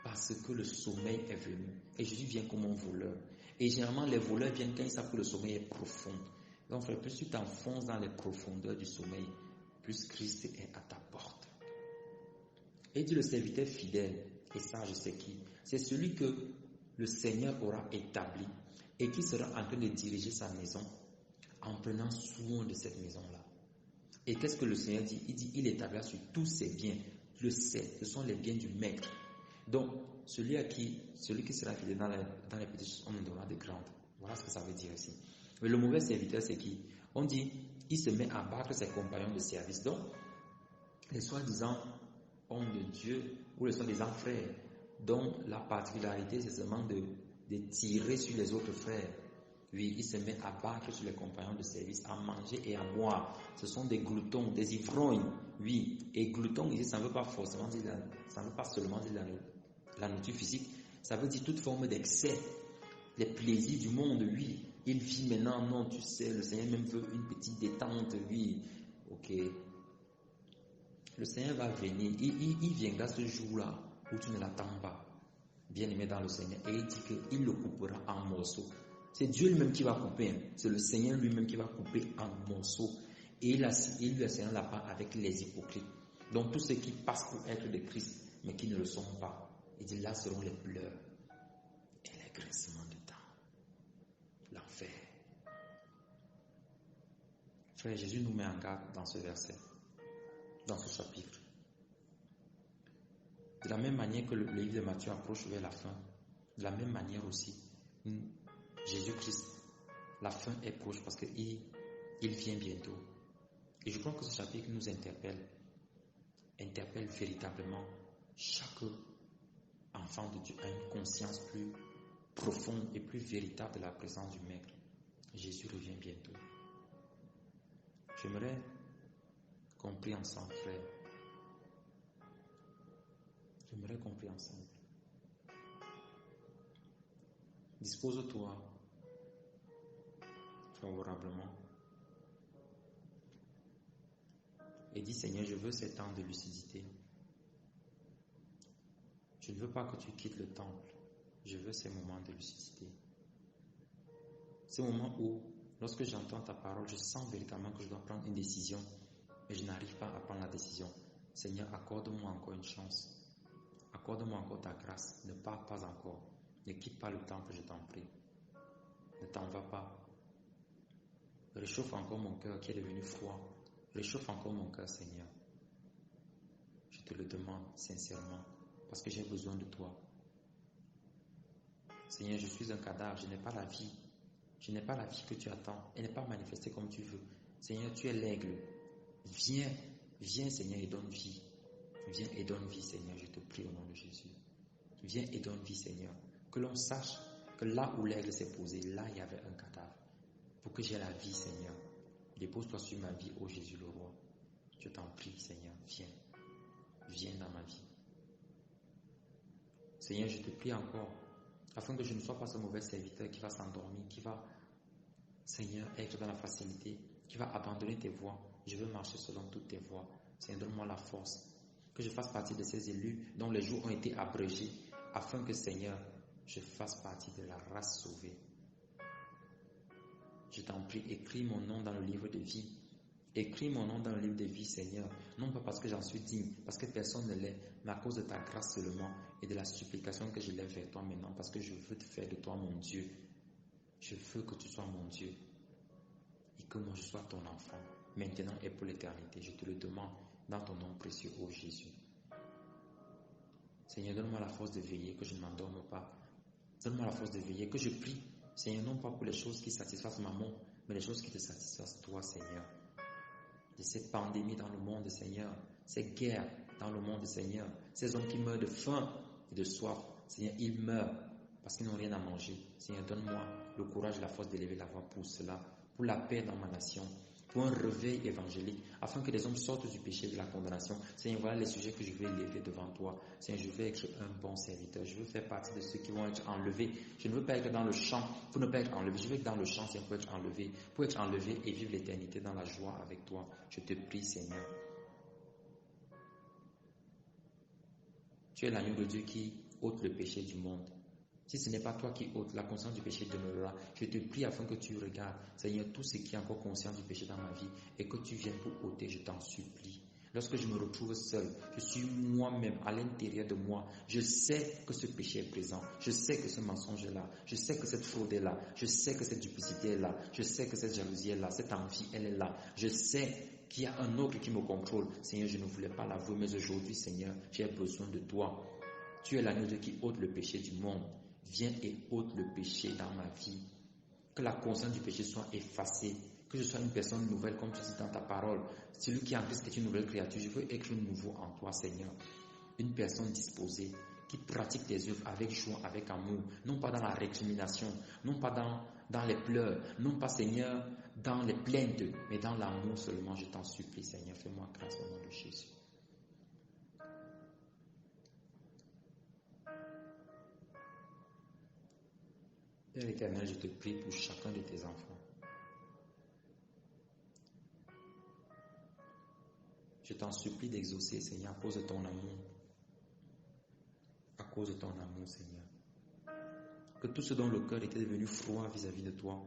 Parce que le sommeil est venu. Et Jésus vient comme un voleur. Et généralement, les voleurs viennent quand ils savent que le sommeil est profond. Donc, frère, plus tu t'enfonces dans les profondeurs du sommeil, plus Christ est à ta porte. Et dit le serviteur fidèle, et sage c'est qui? C'est celui que le Seigneur aura établi et qui sera en train de diriger sa maison en prenant soin de cette maison-là. Et qu'est-ce que le Seigneur dit? Il dit, il établira sur tous ses biens. Le sait, ce sont les biens du maître. Donc, celui qui sera fidèle dans les petites choses, on en donnera de grandes. Voilà ce que ça veut dire ici. Mais le mauvais serviteur, c'est qui? On dit, il se met à battre ses compagnons de service. Donc, les soi-disant hommes de Dieu ou les soi-disant frères, dont la particularité, c'est seulement de tirer sur les autres frères. Oui, il se met à battre sur les compagnons de service, à manger et à boire. Ce sont des gloutons, des ivrognes. Oui, et glouton ici, ça ne veut pas forcément dire, ça ne veut pas seulement dire la nourriture physique. Ça veut dire toute forme d'excès, les plaisirs du monde. Oui, il vit maintenant, non, tu sais, le Seigneur même veut une petite détente. Oui, ok. Le Seigneur va venir, il viendra ce jour-là où tu ne l'attends pas, bien-aimé dans le Seigneur, et il dit qu'il le coupera en morceaux. C'est Dieu lui-même qui va couper, hein. C'est le Seigneur lui-même qui va couper en morceaux. Et il lui assène la part avec les hypocrites. Donc tous ceux qui passent pour être de Christ, mais qui ne le sont pas. Il dit là seront les pleurs et les grincements de dents. L'enfer. Frère, Jésus nous met en garde dans ce verset, dans ce chapitre. De la même manière que le livre de Matthieu approche vers la fin, de la même manière aussi, Jésus-Christ, la fin est proche parce qu'il vient bientôt. Et je crois que ce chapitre nous interpelle véritablement chaque enfant de Dieu a une conscience plus profonde et plus véritable de la présence du Maître. Jésus revient bientôt. J'aimerais qu'on prie ensemble, frère. J'aimerais qu'on prie ensemble. Dispose-toi favorablement et dis, Seigneur, je veux ces temps de lucidité. Je ne veux pas que tu quittes le temple. Je veux ces moments de lucidité. Ces moments où, lorsque j'entends ta parole, je sens véritablement que je dois prendre une décision, mais je n'arrive pas à prendre la décision. Seigneur, accorde-moi encore une chance. Accorde-moi encore ta grâce. Ne pars pas encore. Ne quitte pas le temple, je t'en prie. Ne t'en vas pas. Réchauffe encore mon cœur qui est devenu froid. Réchauffe encore mon cœur, Seigneur. Je te le demande sincèrement, parce que j'ai besoin de toi. Seigneur, je suis un cadavre, je n'ai pas la vie. Je n'ai pas la vie que tu attends. Elle n'est pas manifestée comme tu veux. Seigneur, tu es l'aigle. Viens, viens, Seigneur, et donne vie. Viens et donne vie, Seigneur, je te prie au nom de Jésus. Viens et donne vie, Seigneur. Que l'on sache que là où l'aigle s'est posé, là il y avait un cadavre. Pour que j'ai la vie, Seigneur. Dépose-toi sur ma vie, ô Jésus le roi. Je t'en prie, Seigneur, viens. Viens dans ma vie. Seigneur, je te prie encore, afin que je ne sois pas ce mauvais serviteur qui va s'endormir, qui va, Seigneur, être dans la facilité, qui va abandonner tes voies. Je veux marcher selon toutes tes voies. Seigneur, donne-moi la force. Que je fasse partie de ces élus dont les jours ont été abrégés, afin que, Seigneur, je fasse partie de la race sauvée. Je t'en prie, écris mon nom dans le livre de vie. Écris mon nom dans le livre de vie, Seigneur. Non pas parce que j'en suis digne, parce que personne ne l'est, mais à cause de ta grâce seulement et de la supplication que je lève vers toi maintenant, parce que je veux te faire de toi mon Dieu. Je veux que tu sois mon Dieu et que moi je sois ton enfant, maintenant et pour l'éternité. Je te le demande dans ton nom précieux, ô Jésus. Seigneur, donne-moi la force de veiller, que je ne m'endorme pas. Donne-moi la force de veiller, que je prie, Seigneur, non pas pour les choses qui satisfassent maman, mais les choses qui te satisfassent toi, Seigneur. De ces pandémies dans le monde, Seigneur, ces guerres dans le monde, Seigneur, ces hommes qui meurent de faim et de soif, Seigneur, ils meurent parce qu'ils n'ont rien à manger. Seigneur, donne-moi le courage et la force d'élever la voix pour cela, pour la paix dans ma nation, pour un réveil évangélique, afin que les hommes sortent du péché et de la condamnation. Seigneur, voilà les sujets que je vais élever devant toi. Seigneur, je veux être un bon serviteur. Je veux faire partie de ceux qui vont être enlevés. Je ne veux pas être dans le champ pour ne pas être enlevé. Je veux être dans le champ, Seigneur, pour être enlevé et vivre l'éternité dans la joie avec toi. Je te prie, Seigneur. Tu es l'agneau de Dieu qui ôte le péché du monde. Si ce n'est pas toi qui ôtes, la conscience du péché demeurera. Je te prie afin que tu regardes, Seigneur, tout ce qui est encore conscience du péché dans ma vie et que tu viennes pour ôter, je t'en supplie. Lorsque je me retrouve seul, je suis moi-même à l'intérieur de moi. Je sais que ce péché est présent. Je sais que ce mensonge est là. Je sais que cette fraude est là. Je sais que cette duplicité est là. Je sais que cette jalousie est là. Cette envie, elle est là. Je sais qu'il y a un autre qui me contrôle. Seigneur, je ne voulais pas l'avouer, mais aujourd'hui, Seigneur, j'ai besoin de toi. Tu es l'agneau de Dieu qui ôte le péché du monde. Viens et ôte le péché dans ma vie. Que la conscience du péché soit effacée. Que je sois une personne nouvelle, comme tu dis dans ta parole. Celui qui est en Christ est une nouvelle créature. Je veux être nouveau en toi, Seigneur. Une personne disposée, qui pratique tes œuvres avec joie, avec amour. Non pas dans la récrimination, non pas dans les pleurs, non pas, Seigneur, dans les plaintes, mais dans l'amour seulement. Je t'en supplie, Seigneur. Fais-moi grâce au nom de Jésus. Père éternel, je te prie pour chacun de tes enfants. Je t'en supplie d'exaucer, Seigneur, à cause de ton amour. À cause de ton amour, Seigneur. Que tout ce dont le cœur était devenu froid vis-à-vis de toi,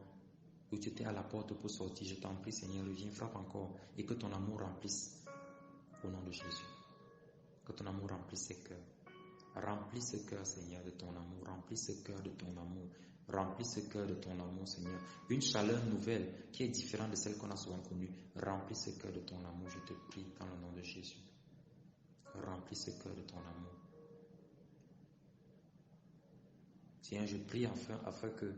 où tu étais à la porte pour sortir, je t'en prie, Seigneur, reviens, frappe encore, et que ton amour remplisse, au nom de Jésus. Que ton amour remplisse ces cœurs. Remplis ce cœur, Seigneur, de ton amour. Remplis ce cœur de ton amour. Remplis ce cœur de ton amour, Seigneur. Une chaleur nouvelle qui est différente de celle qu'on a souvent connue. Remplis ce cœur de ton amour, je te prie, dans le nom de Jésus. Remplis ce cœur de ton amour. Seigneur, je prie afin que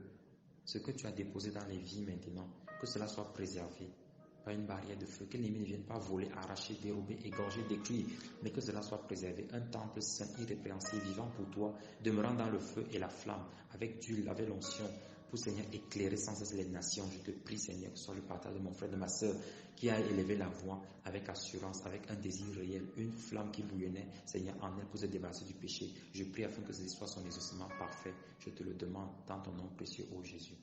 Ce que tu as déposé dans les vies maintenant, que cela soit préservé par une barrière de feu, que l'ennemi ne vienne pas voler, arracher, dérober, égorger, détruire, mais que cela soit préservé. Un temple saint, irrépréhensible, vivant pour toi, demeurant dans le feu et la flamme, avec d'huile, avec l'onction, pour Seigneur éclairer sans cesse les nations. Je te prie Seigneur, que ce soit le partage de mon frère, de ma soeur, qui a élevé la voix avec assurance, avec un désir réel, une flamme qui bouillonnait, Seigneur, en elle pour se débarrasser du péché. Je prie afin que ce soit son exaucement parfait. Je te le demande dans ton nom précieux, ô Jésus.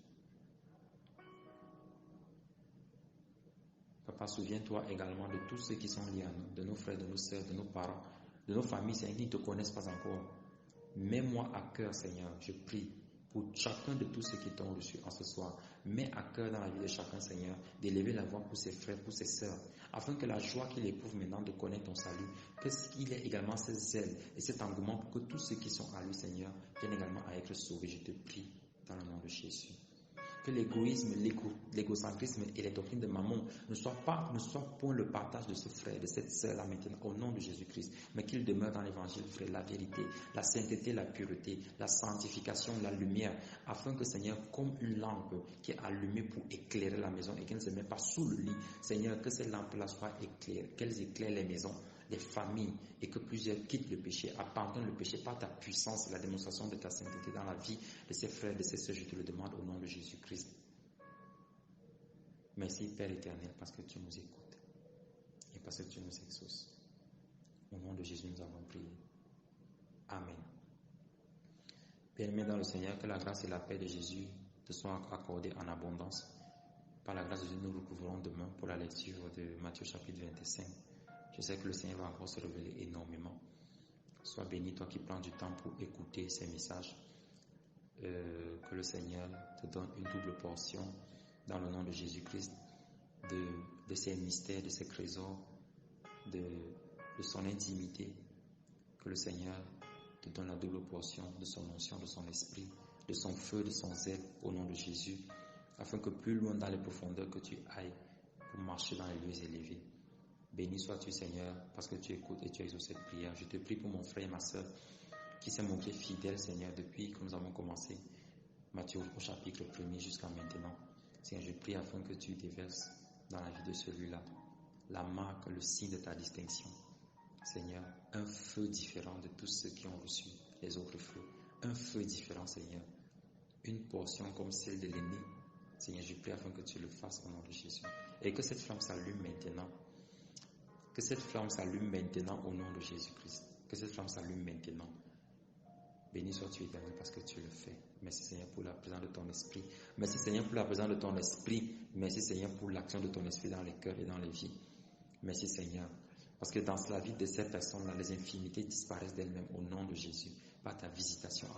Papa, souviens-toi également de tous ceux qui sont liés à nous, de nos frères, de nos sœurs, de nos parents, de nos familles, Seigneur, qui ne te connaissent pas encore. Mets-moi à cœur, Seigneur, je prie, pour chacun de tous ceux qui t'ont reçu en ce soir. Mets à cœur dans la vie de chacun, Seigneur, d'élever la voix pour ses frères, pour ses sœurs, afin que la joie qu'il éprouve maintenant de connaître ton salut, qu'il ait également ce zèle et cet engouement pour que tous ceux qui sont à lui, Seigneur, viennent également à être sauvés. Je te prie dans le nom de Jésus. Que l'égoïsme, l'égocentrisme et les doctrines de Mammon ne soient point le partage de ce frère, de cette sœur-là maintenant, au nom de Jésus-Christ, mais qu'il demeure dans l'évangile, frère, la vérité, la sainteté, la pureté, la sanctification, la lumière, afin que, Seigneur, comme une lampe qui est allumée pour éclairer la maison et qu'elle ne se met pas sous le lit, Seigneur, que ces lampes-là soient éclairées, qu'elles éclairent les maisons, les familles, et que plusieurs quittent le péché, abandonnent le péché par ta puissance et la démonstration de ta sainteté dans la vie de ses frères, de ses sœurs. Je te le demande au nom de Jésus-Christ. Merci Père éternel parce que tu nous écoutes et parce que tu nous exauces. Au nom de Jésus, nous avons prié. Amen. Permets dans le Seigneur que la grâce et la paix de Jésus te soient accordées en abondance. Par la grâce de Dieu, nous recouvrons demain pour la lecture de Matthieu chapitre 25. Je sais que le Seigneur va encore se révéler énormément. Sois béni, toi qui prends du temps pour écouter ces messages. Que le Seigneur te donne une double portion dans le nom de Jésus-Christ de ses mystères, de ses trésors, de son intimité. Que le Seigneur te donne la double portion de son onction, de son esprit, de son feu, de son zèle au nom de Jésus, afin que plus loin dans les profondeurs que tu ailles pour marcher dans les lieux élevés. Béni sois-tu, Seigneur, parce que tu écoutes et tu exauces cette prière. Je te prie pour mon frère et ma soeur qui s'est montré fidèle, Seigneur, depuis que nous avons commencé Matthieu au chapitre 1er jusqu'à maintenant. Seigneur, je prie afin que tu déverses dans la vie de celui-là la marque, le signe de ta distinction. Seigneur, un feu différent de tous ceux qui ont reçu les autres feux. Un feu différent, Seigneur. Une portion comme celle de l'aîné. Seigneur, je prie afin que tu le fasses au nom de Jésus. Et que cette flamme s'allume maintenant. Que cette flamme s'allume maintenant au nom de Jésus-Christ. Que cette flamme s'allume maintenant. Béni sois-tu éternel parce que tu le fais. Merci Seigneur pour la présence de ton esprit. Merci Seigneur pour la présence de ton esprit. Merci Seigneur pour l'action de ton esprit dans les cœurs et dans les vies. Merci Seigneur. Parce que dans la vie de ces personnes-là, les infimités disparaissent d'elles-mêmes au nom de Jésus par ta visitation